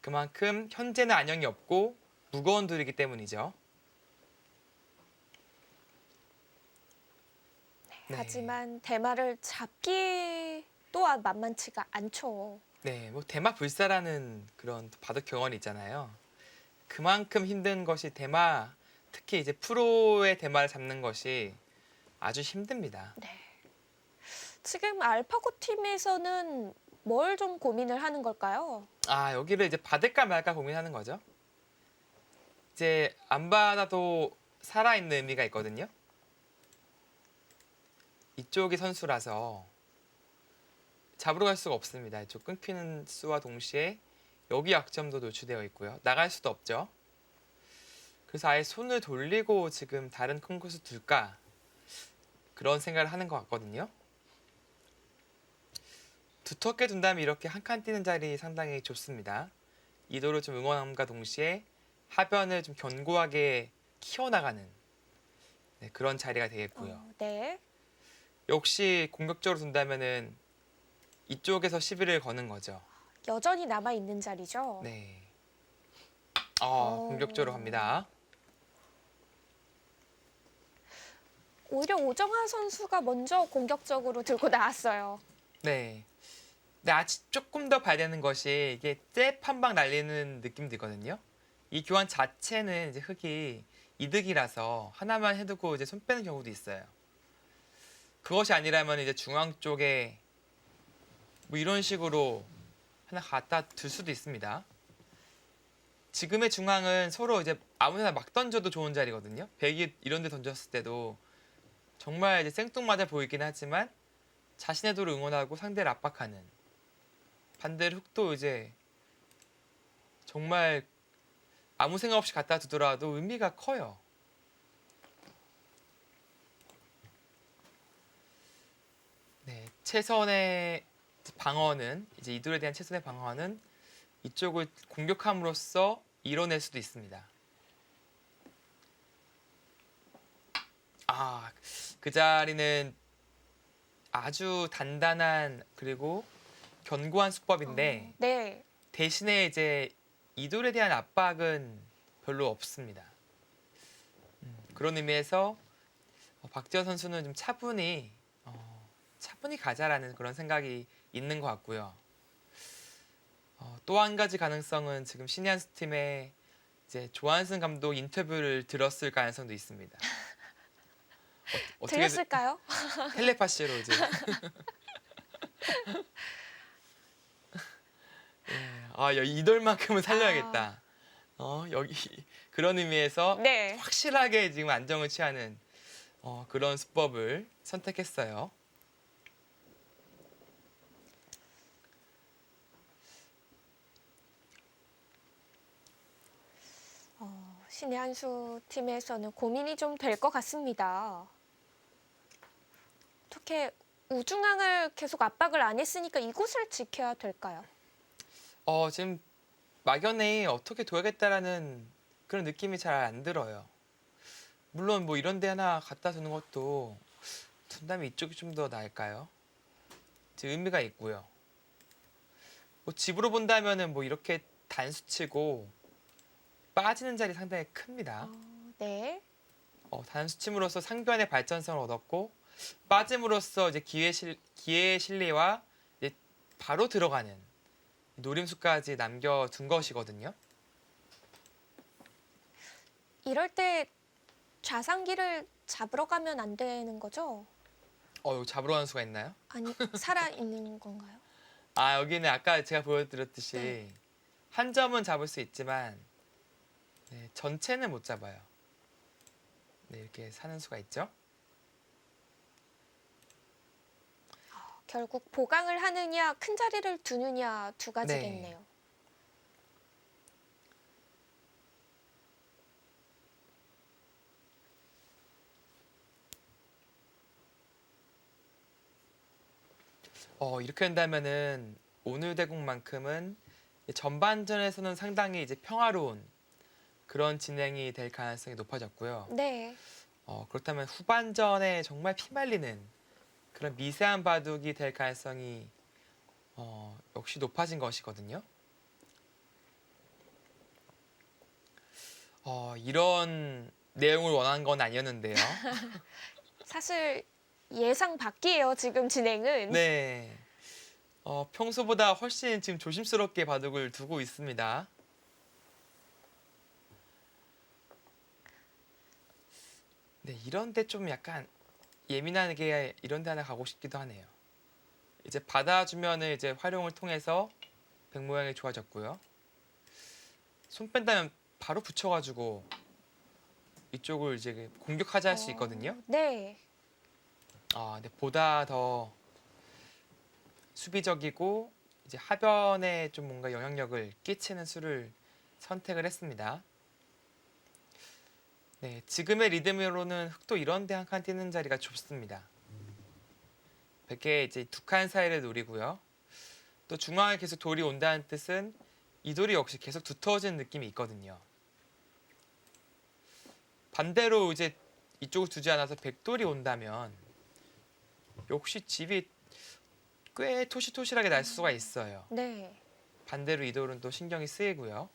그만큼 현재는 안형이 없고 무거운 돌이기 때문이죠. 네. 하지만 대마를 잡기 또한 만만치가 않죠. 네, 뭐 대마 불사라는 그런 바둑 경험이 있잖아요. 그만큼 힘든 것이 대마, 특히 이제 프로의 대마를 잡는 것이 아주 힘듭니다. 네. 지금 알파고 팀에서는 뭘 좀 고민을 하는 걸까요? 여기를 이제 받을까 말까 고민하는 거죠. 이제 안 받아도 살아있는 의미가 있거든요. 이쪽이 선수라서 잡으러 갈 수가 없습니다. 이쪽 끊기는 수와 동시에 여기 약점도 노출되어 있고요. 나갈 수도 없죠. 그래서 아예 손을 돌리고 지금 다른 큰 곳을 둘까 그런 생각을 하는 것 같거든요. 두텁게 둔다면 이렇게 한 칸 뛰는 자리 상당히 좋습니다. 이도를 좀 응원함과 동시에 하변을 좀 견고하게 키워나가는 그런 자리가 되겠고요. 네. 역시 공격적으로 둔다면은 이쪽에서 시비를 거는 거죠. 여전히 남아 있는 자리죠. 네. 공격적으로 갑니다. 오히려 오정하 선수가 먼저 공격적으로 들고 나왔어요. 네. 근데 아직 조금 더 봐야 되는 것이 이게 잽 한 방 날리는 느낌도 있거든요. 이 교환 자체는 이제 흙이 이득이라서 하나만 해두고 이제 손 빼는 경우도 있어요. 그것이 아니라면 이제 중앙 쪽에 뭐 이런 식으로 하나 갖다 둘 수도 있습니다. 지금의 중앙은 서로 이제 아무데나 막 던져도 좋은 자리거든요. 백이 이런 데 던졌을 때도 정말 이제 생뚱맞아 보이긴 하지만 자신의 도를 응원하고 상대를 압박하는 반대로 흙도 이제 정말 아무 생각 없이 갖다 두더라도 의미가 커요. 네, 최선의 방어는 이제 이돌에 대한 최선의 방어는 이쪽을 공격함으로써 이뤄낼 수도 있습니다. 그 자리는 아주 단단한 그리고 견고한 수법인데 네. 대신에 이제 이돌에 대한 압박은 별로 없습니다. 그런 의미에서 박지현 선수는 좀 차분히 가자라는 그런 생각이 있는 것 같고요. 또 한 가지 가능성은 지금 신의 한수 팀의 이제 조한승 감독 인터뷰를 들었을 가능성도 있습니다. 들렸을까요? 텔레파시로 이제. 이돌만큼은 살려야겠다. 여기 그런 의미에서 네. 확실하게 지금 안정을 취하는 그런 수법을 선택했어요. 신의 한수 팀에서는 고민이 좀 될 것 같습니다. 어떻게 우중앙을 계속 압박을 안 했으니까 이곳을 지켜야 될까요? 지금 막연히 어떻게 둬야겠다라는 그런 느낌이 잘 안 들어요. 물론 뭐 이런 데 하나 갖다 두는 것도 둔다면 이쪽이 좀 더 나을까요? 의미가 있고요. 뭐 집으로 본다면은 뭐 이렇게 단수치고 빠지는 자리 상당히 큽니다. 네. 단수침으로써 상변의 발전성을 얻었고 빠짐으로써 이제 기회의 실리와 이제 바로 들어가는 노림수까지 남겨둔 것이거든요. 이럴 때 좌상기를 잡으러 가면 안 되는 거죠? 이거 잡으러 가는 수가 있나요? 아니, 살아 있는 건가요? 여기는 아까 제가 보여드렸듯이 네. 한 점은 잡을 수 있지만 네, 전체는 못 잡아요. 네, 이렇게 사는 수가 있죠. 결국 보강을 하느냐, 큰 자리를 두느냐 두 가지겠네요. 네. 이렇게 된다면은 오늘 대국만큼은 전반전에서는 상당히 이제 평화로운 그런 진행이 될 가능성이 높아졌고요. 네. 그렇다면 후반전에 정말 피말리는 그런 미세한 바둑이 될 가능성이 역시 높아진 것이거든요. 이런 내용을 원한 건 아니었는데요. 사실 예상 밖이에요, 지금 진행은. 네. 평소보다 훨씬 지금 조심스럽게 바둑을 두고 있습니다. 네, 이런데 좀 약간 예민하게 이런데 하나 가고 싶기도 하네요. 이제 받아주면은 이제 활용을 통해서 백 모양이 좋아졌고요. 손 뺀다면 바로 붙여가지고 이쪽을 이제 공격하자 할 수 있거든요. 네. 근데 보다 더 수비적이고 이제 하변에 좀 뭔가 영향력을 끼치는 수를 선택을 했습니다. 네, 지금의 리듬으로는 흑도 이런데 한 칸 뛰는 자리가 좁습니다. 100개 이제 두 칸 사이를 노리고요. 또 중앙에 계속 돌이 온다는 뜻은 이 돌이 역시 계속 두터워지는 느낌이 있거든요. 반대로 이제 이쪽을 두지 않아서 백돌이 온다면 역시 집이 꽤 토실토실하게 날 수가 있어요. 네. 반대로 이 돌은 또 신경이 쓰이고요.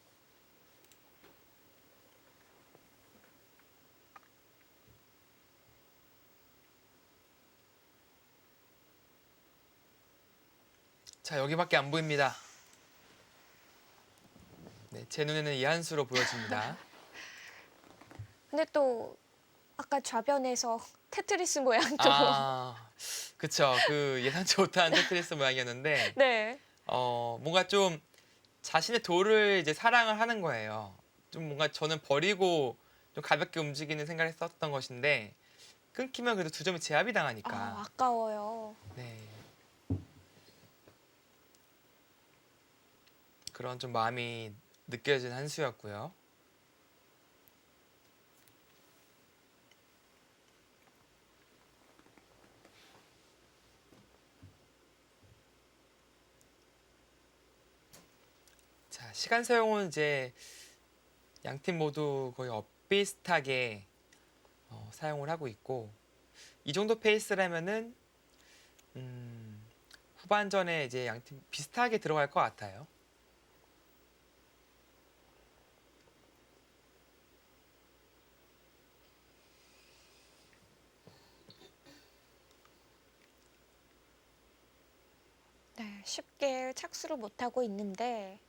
자, 여기밖에 안 보입니다. 네, 제 눈에는 이 한 수로 보여집니다. 근데 또 아까 좌변에서 테트리스 모양도. 그쵸. 그 예상치 못한 테트리스 모양이었는데, 네. 뭔가 좀 자신의 돌을 이제 사랑을 하는 거예요. 좀 뭔가 저는 버리고 좀 가볍게 움직이는 생각을 했었던 것인데, 끊기면 그래도 두 점이 제압이 당하니까. 아까워요. 네. 그런 좀 마음이 느껴진 한 수였고요. 자, 시간 사용은 이제 양팀 모두 거의 엇비슷하게 사용을 하고 있고 이 정도 페이스라면은 후반전에 이제 양팀 비슷하게 들어갈 것 같아요. 네, 쉽게 착수를 못하고 있는데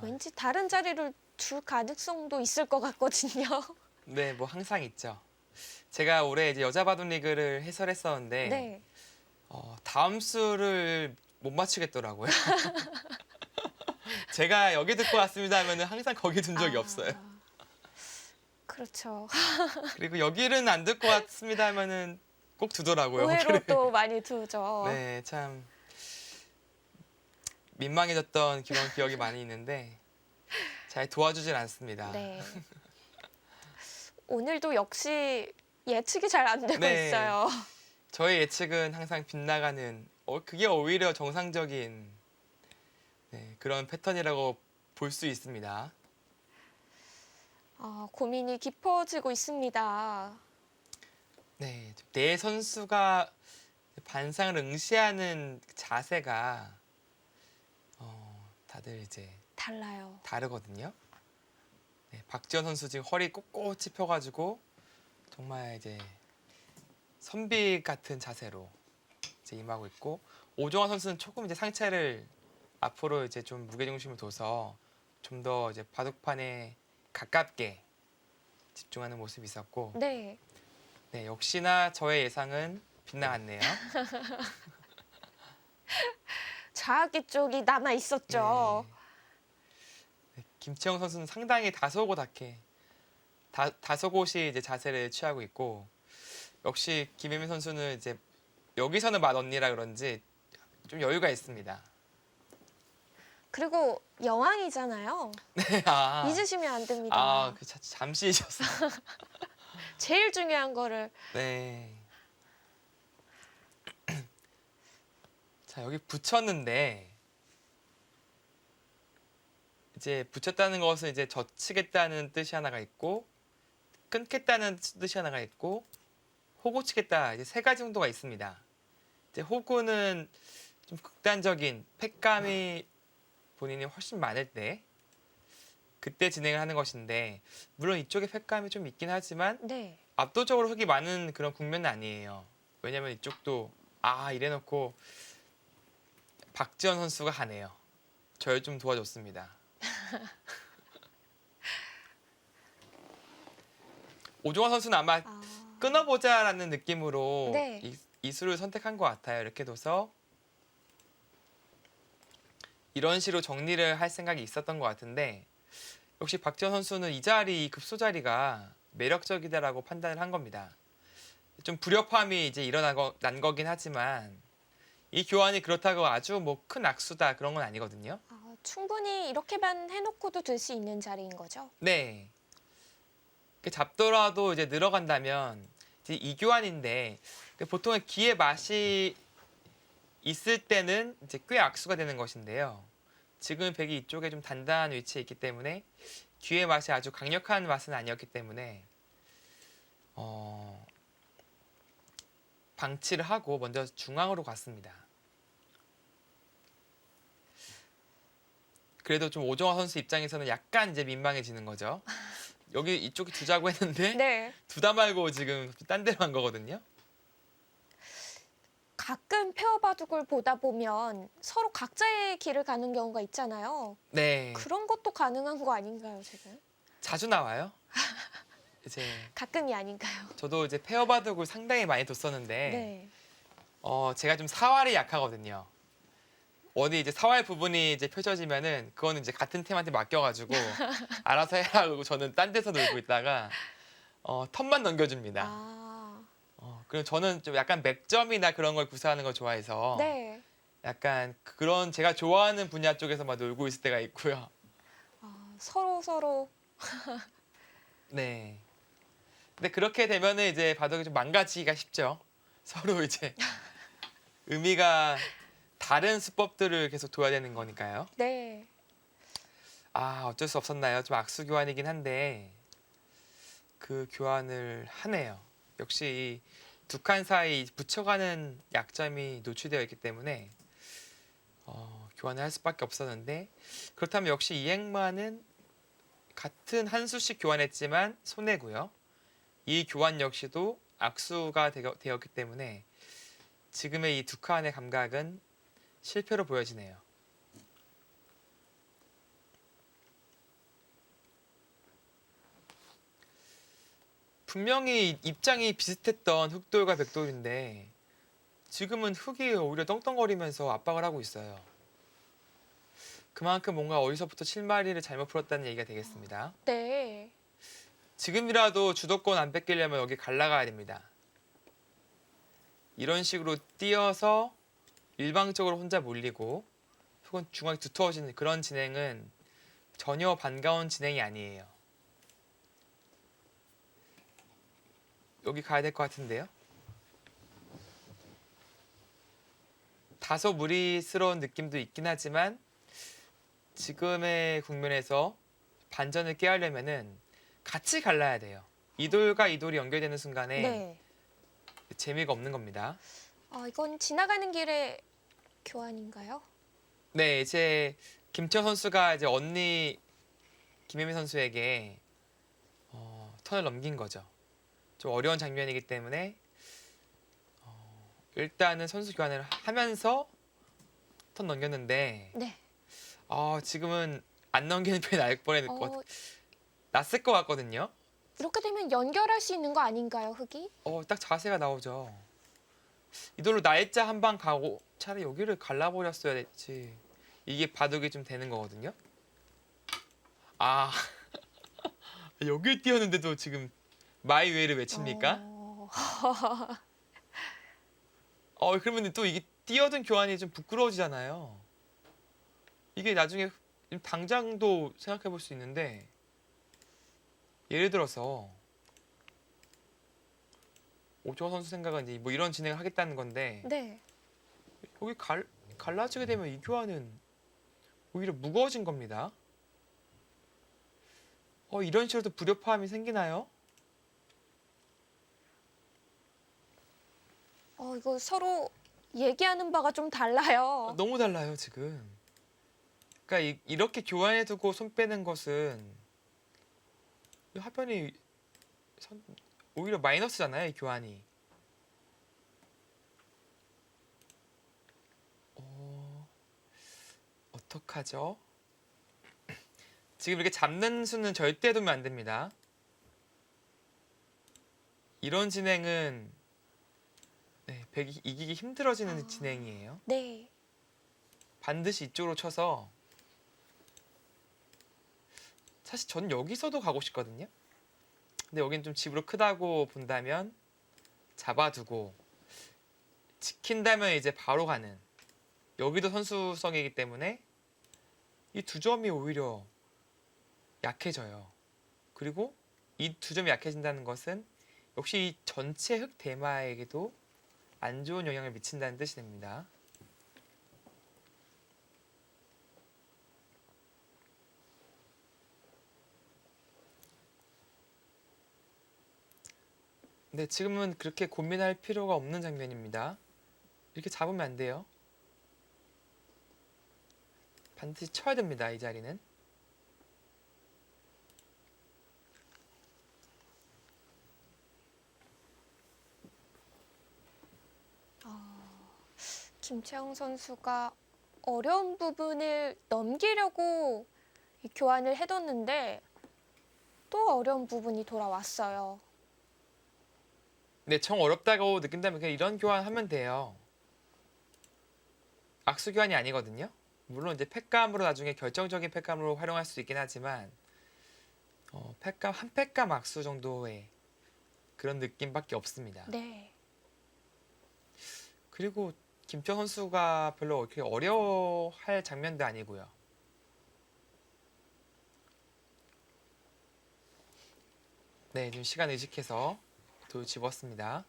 왠지 다른 자리를 둘 가능성도 있을 것 같거든요. 네, 뭐 항상 있죠. 제가 올해 이제 여자 바둑 리그를 해설했었는데 네. 다음 수를 못 맞추겠더라고요. 제가 여기 듣고 왔습니다 하면은 항상 거기 둔 적이 없어요. 그렇죠. 그리고 여기는 안 듣고 왔습니다 하면은 꼭 두더라고요. 의외로 거기를. 또 많이 두죠. 네, 참 민망해졌던 그런 기억이 많이 있는데 잘 도와주질 않습니다. 네. 오늘도 역시 예측이 잘 안 되고 네. 있어요. 저의 예측은 항상 빗나가는 그게 오히려 정상적인 그런 패턴이라고 볼 수 있습니다. 고민이 깊어지고 있습니다. 네, 네 선수가 반상을 응시하는 자세가 다들 이제 달라요. 다르거든요. 네, 박지원 선수 지금 허리 꼿꼿이 펴가지고 정말 이제 선비 같은 자세로 이제 임하고 있고, 오종환 선수는 조금 이제 상체를 앞으로 이제 좀 무게 중심을 둬서 좀 더 이제 바둑판에 가깝게 집중하는 모습이 있었고, 네. 네, 역시나 저의 예상은 빗나갔네요. 좌악기 쪽이 남아 있었죠. 네, 김채영 선수는 상당히 다소곳이 이제 자세를 취하고 있고, 역시 김혜민 선수는 이제 여기서는 맛 언니라 그런지 좀 여유가 있습니다. 그리고 여왕이잖아요. 잊으시면 안 됩니다. 잠시 잊었어요. 제일 중요한 거를. 네. 자, 여기 붙였는데 이제 붙였다는 것은 이제 젖히겠다는 뜻이 하나가 있고, 끊겠다는 뜻이 하나가 있고, 호구 치겠다, 이제 세 가지 정도가 있습니다. 이제 호구는 좀 극단적인 팩감이 본인이 훨씬 많을 때 그때 진행을 하는 것인데, 물론 이쪽에 팩감이 좀 있긴 하지만 네. 압도적으로 흙이 많은 그런 국면은 아니에요. 왜냐면 이쪽도 이래놓고 박지원 선수가 하네요. 저를 좀 도와줬습니다. 오종환 선수는 아마 끊어보자라는 느낌으로 네. 이 수를 선택한 것 같아요. 이렇게 둬서 이런 식으로 정리를 할 생각이 있었던 것 같은데, 역시 박지원 선수는 이 급소 자리가 매력적이다라고 판단을 한 겁니다. 좀 불협화음이 이제 난 거긴 하지만 이 교환이 그렇다고 아주 뭐 큰 악수다 그런 건 아니거든요. 충분히 이렇게만 해놓고도 들 수 있는 자리인 거죠. 네. 잡더라도 이제 늘어간다면 이제 이 교환인데, 보통은 기의 맛이 있을 때는 이제 꽤 악수가 되는 것인데요. 지금 백이 이쪽에 좀 단단한 위치에 있기 때문에 기의 맛이 아주 강력한 맛은 아니었기 때문에 방치를 하고 먼저 중앙으로 갔습니다. 그래도 좀 오정화 선수 입장에서는 약간 이제 민망해지는 거죠. 여기 이쪽에 두자고 했는데 네. 두다 말고 지금 딴 데로 간 거거든요. 가끔 페어 바둑을 보다 보면 서로 각자의 길을 가는 경우가 있잖아요. 네. 그런 것도 가능한 거 아닌가요, 지금? 자주 나와요. 이제 가끔이 아닌가요? 저도 이제 페어 바둑을 상당히 많이 뒀었는데 네. 제가 좀 사활이 약하거든요. 어디 이제 사활 부분이 이제 펼쳐지면은 그거는 이제 같은 팀한테 맡겨가지고 알아서 해라 그러고 저는 딴 데서 놀고 있다가 턴만 넘겨줍니다. 그리고 저는 좀 약간 맥점이나 그런 걸 구사하는 걸 좋아해서 네. 약간 그런 제가 좋아하는 분야 쪽에서만 놀고 있을 때가 있고요. 서로 네. 근데 그렇게 되면은 이제 바둑이 좀 망가지기가 쉽죠. 서로 이제 의미가 다른 수법들을 계속 둬야 되는 거니까요. 네. 어쩔 수 없었나요? 좀 악수 교환이긴 한데 그 교환을 하네요. 역시 이 두 칸 사이 붙여가는 약점이 노출되어 있기 때문에 교환을 할 수밖에 없었는데, 그렇다면 역시 이 행마는 같은 한 수씩 교환했지만 손해고요. 이 교환 역시도 악수가 되었기 때문에 지금의 이 두 칸의 감각은 실패로 보여지네요. 분명히 입장이 비슷했던 흑돌과 백돌인데 지금은 흑이 오히려 떵떵거리면서 압박을 하고 있어요. 그만큼 뭔가 어디서부터 실마리를 잘못 풀었다는 얘기가 되겠습니다. 네. 지금이라도 주도권 안 뺏기려면 여기 갈라가야 됩니다. 이런 식으로 뛰어서 일방적으로 혼자 몰리고 혹은 중앙이 두터워지는 그런 진행은 전혀 반가운 진행이 아니에요. 여기 가야 될 것 같은데요. 다소 무리스러운 느낌도 있긴 하지만 지금의 국면에서 반전을 깨하려면은 같이 갈라야 돼요. 이 돌과 이 돌이 연결되는 순간에 네. 재미가 없는 겁니다. 이건 지나가는 길에 교환인가요? 네, 이제 김채영 선수가 이제 언니 김혜미 선수에게 턴을 넘긴 거죠. 좀 어려운 장면이기 때문에 일단은 선수 교환을 하면서 턴 넘겼는데 네. 지금은 안 넘기는 편이 낫을 것 같거든요. 이렇게 되면 연결할 수 있는 거 아닌가요, 흙이? 딱 자세가 나오죠. 이걸로 날짜 한 방 가고 차라리 여기를 갈라버렸어야 됐지. 이게 바둑이 좀 되는 거거든요. 여길 띄었는데도 지금 마이웨이를 외칩니까? 그러면 또 이게 띄어든 교환이 좀 부끄러워지잖아요. 이게 나중에 당장도 생각해 볼 수 있는데 예를 들어서 오주호 선수 생각은 이제 뭐 이런 진행을 하겠다는 건데 네. 여기 갈라지게 되면 이 교환은 오히려 무거워진 겁니다. 이런 식으로도 불협화음이 생기나요? 이거 서로 얘기하는 바가 좀 달라요. 너무 달라요 지금. 그러니까 이렇게 교환해두고 손 빼는 것은 이 화면이 오히려 마이너스잖아요 이 교환이. 어떡하죠? 지금 이렇게 잡는 수는 절대 두면 안 됩니다. 이런 진행은 백이 이기기 힘들어지는 진행이에요. 네. 반드시 이쪽으로 쳐서 사실 전 여기서도 가고 싶거든요. 근데 여긴 좀 집으로 크다고 본다면 잡아두고 지킨다면 이제 바로 가는 여기도 선수성이기 때문에 이 두 점이 오히려 약해져요. 그리고 이 두 점이 약해진다는 것은 역시 이 전체 흑 대마에게도 안 좋은 영향을 미친다는 뜻이 됩니다. 네, 지금은 그렇게 고민할 필요가 없는 장면입니다. 이렇게 잡으면 안 돼요. 반드시 쳐야 됩니다, 이 자리는. 김채영 선수가 어려운 부분을 넘기려고 이 교환을 해뒀는데 또 어려운 부분이 돌아왔어요. 네, 정 어렵다고 느낀다면 그냥 이런 교환하면 돼요. 악수 교환이 아니거든요. 물론 이제 팩감으로 나중에 결정적인 팩감으로 활용할 수 있긴 하지만 팩감 한 팩감 악수 정도의 그런 느낌밖에 없습니다. 네. 그리고 김태현 선수가 별로 이렇게 어려워할 장면도 아니고요. 네, 지금 시간 의식해서 돌 집었습니다.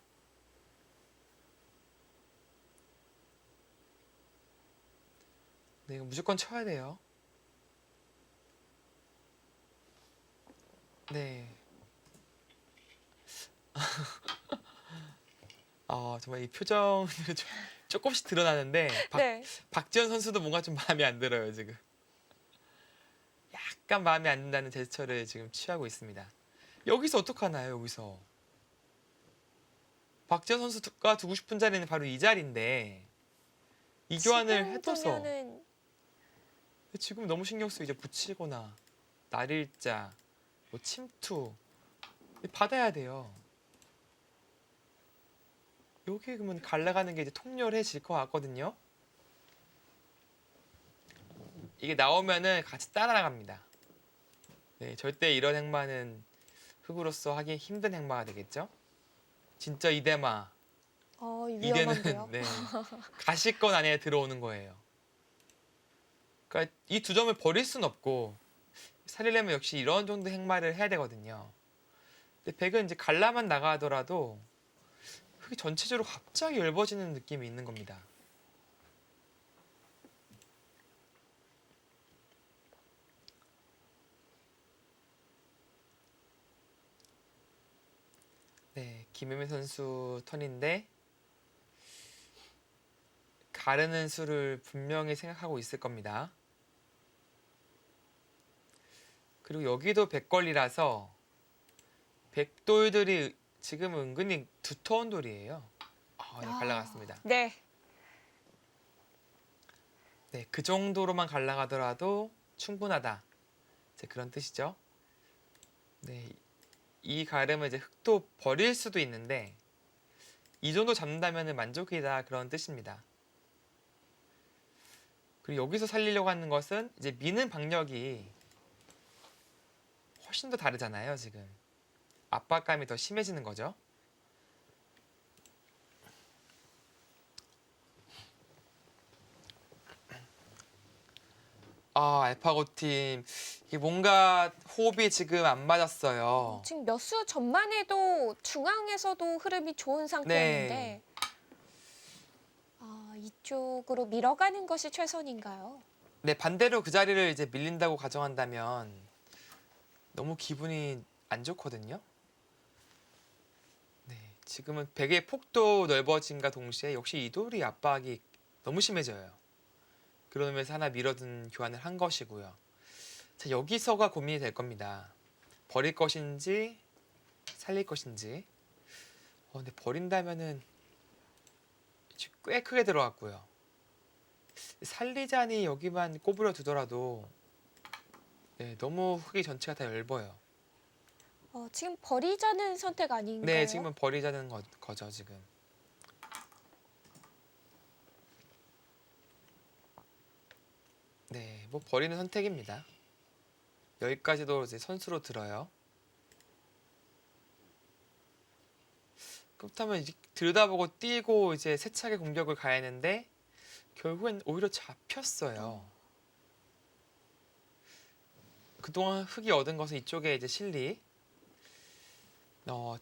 네, 이거 무조건 쳐야 돼요. 네. 정말 이 표정이 조금씩 드러나는데 네. 박지현 선수도 뭔가 좀 마음에 안 들어요 지금. 약간 마음에 안 든다는 제스처를 지금 취하고 있습니다. 여기서 어떡하나요 여기서. 박지현 선수가 두고 싶은 자리는 바로 이 자리인데 이 교환을 해둬서 지금 너무 신경 쓰고 이제 붙이거나 날일자, 뭐 침투 받아야 돼요. 여기 그러면 갈라가는 게 이제 통렬해질 것 같거든요. 이게 나오면은 같이 따라 나갑니다. 네, 절대 이런 행마는 흑으로서 하기 힘든 행마가 되겠죠. 진짜 이대마. 위험한데요. 이대는 네, 가시권 안에 들어오는 거예요. 그러니까 이 두 점을 버릴 순 없고 살리려면 역시 이런 정도 행마를 해야 되거든요. 근데 백은 이제 갈라만 나가더라도 흙이 전체적으로 갑자기 얇아지는 느낌이 있는 겁니다. 네, 김혜민 선수 턴인데 가르는 수를 분명히 생각하고 있을 겁니다. 그리고 여기도 백걸리라서 백돌들이 지금 은근히 두터운 돌이에요. 네, 갈라갔습니다. 네. 네, 그 정도로만 갈라가더라도 충분하다. 이제 그런 뜻이죠. 네, 이 가름은 이제 흙도 버릴 수도 있는데 이 정도 잡는다면 만족이다 그런 뜻입니다. 그리고 여기서 살리려고 하는 것은 이제 미는 박력이 훨씬 더 다르잖아요, 지금. 압박감이 더 심해지는 거죠. 알파고 팀 이게 뭔가 호흡이 지금 안 맞았어요. 지금 몇 수 전만 해도 중앙에서도 흐름이 좋은 상태였는데 네. 이쪽으로 밀어가는 것이 최선인가요? 네, 반대로 그 자리를 이제 밀린다고 가정한다면 너무 기분이 안 좋거든요. 네, 지금은 백의 폭도 넓어진과 동시에 역시 이 돌이 압박이 너무 심해져요. 그런 의미에서 하나 밀어둔 교환을 한 것이고요. 자, 여기서가 고민이 될 겁니다. 버릴 것인지 살릴 것인지. 근데 버린다면은 꽤 크게 들어갔고요. 살리자니 여기만 꼬부려 두더라도 네, 너무 흙이 전체가 다 얇아요. 지금 버리자는 선택 아닌가요? 네, 지금은 버리자는 거죠, 지금. 네, 뭐 버리는 선택입니다. 여기까지도 이제 선수로 들어요. 그렇다면 이제 들여다보고 뛰고 이제 세차게 공격을 가했는데 결국엔 오히려 잡혔어요. 그동안 흙이 얻은 것은 이쪽에 이제 실리.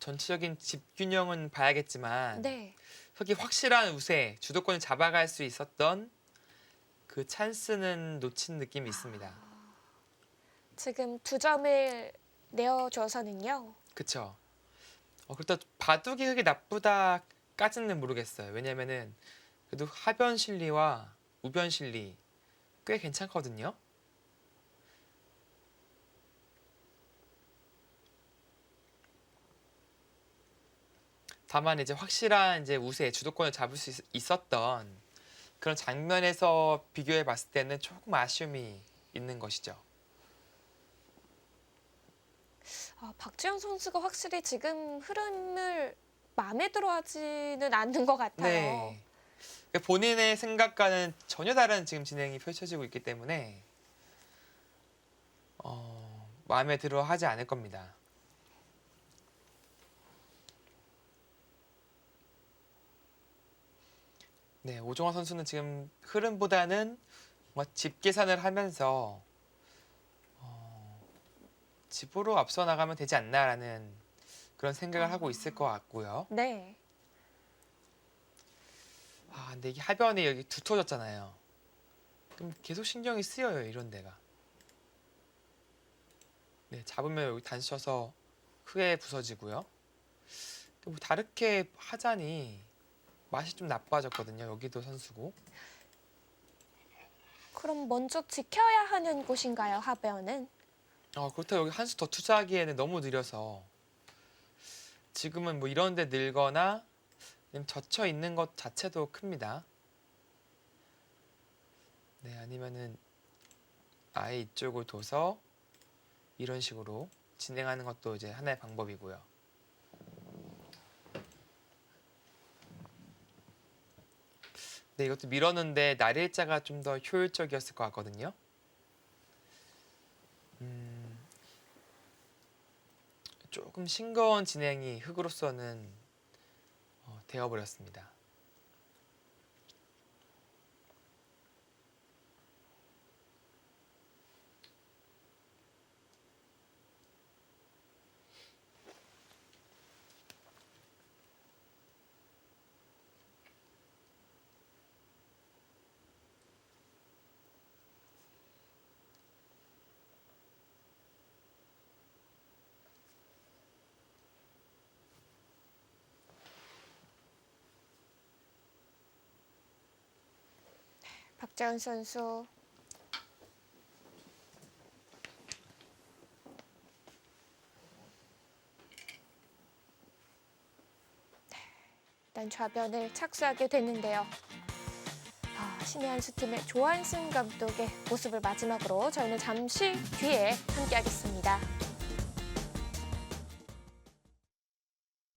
전체적인 집균형은 봐야겠지만 네. 흙이 확실한 우세, 주도권을 잡아갈 수 있었던 그 찬스는 놓친 느낌이 있습니다. 지금 2점을 내어줘서는요. 그쵸? 그렇다 바둑이 흙이 나쁘다까지는 모르겠어요. 왜냐면은 그래도 하변 실리와 우변 실리 꽤 괜찮거든요. 다만 이제 확실한 이제 우세, 주도권을 잡을 수 있었던 그런 장면에서 비교해 봤을 때는 조금 아쉬움이 있는 것이죠. 박지현 선수가 확실히 지금 흐름을 마음에 들어하지는 않는 것 같아요. 네. 본인의 생각과는 전혀 다른 지금 진행이 펼쳐지고 있기 때문에 마음에 들어 하지 않을 겁니다. 네, 오종환 선수는 지금 흐름보다는 뭔가 집 계산을 하면서 집으로 앞서 나가면 되지 않나라는 그런 생각을 하고 있을 것 같고요. 네. 근데 이게 하변이 여기 두터워졌잖아요. 그럼 계속 신경이 쓰여요, 이런 데가. 네, 잡으면 여기 단수 쳐서 크게 부서지고요. 뭐 다르게 하자니 맛이 좀 나빠졌거든요. 여기도 선수고. 그럼 먼저 지켜야 하는 곳인가요, 하변은? 그렇다고 여기 한 수 더 투자하기에는 너무 느려서 지금은 뭐 이런 데 늘거나 아니면 젖혀 있는 것 자체도 큽니다. 네, 아니면은 아예 이쪽을 둬서 이런 식으로 진행하는 것도 이제 하나의 방법이고요. 네, 이것도 밀었는데 날일자가 좀 더 효율적이었을 것 같거든요. 조금 싱거운 진행이 흙으로서는 되어버렸습니다. 박재훈 선수. 일단 좌변을 착수하게 됐는데요. 신의 한 수 팀의 조한승 감독의 모습을 마지막으로 저희는 잠시 뒤에 함께하겠습니다.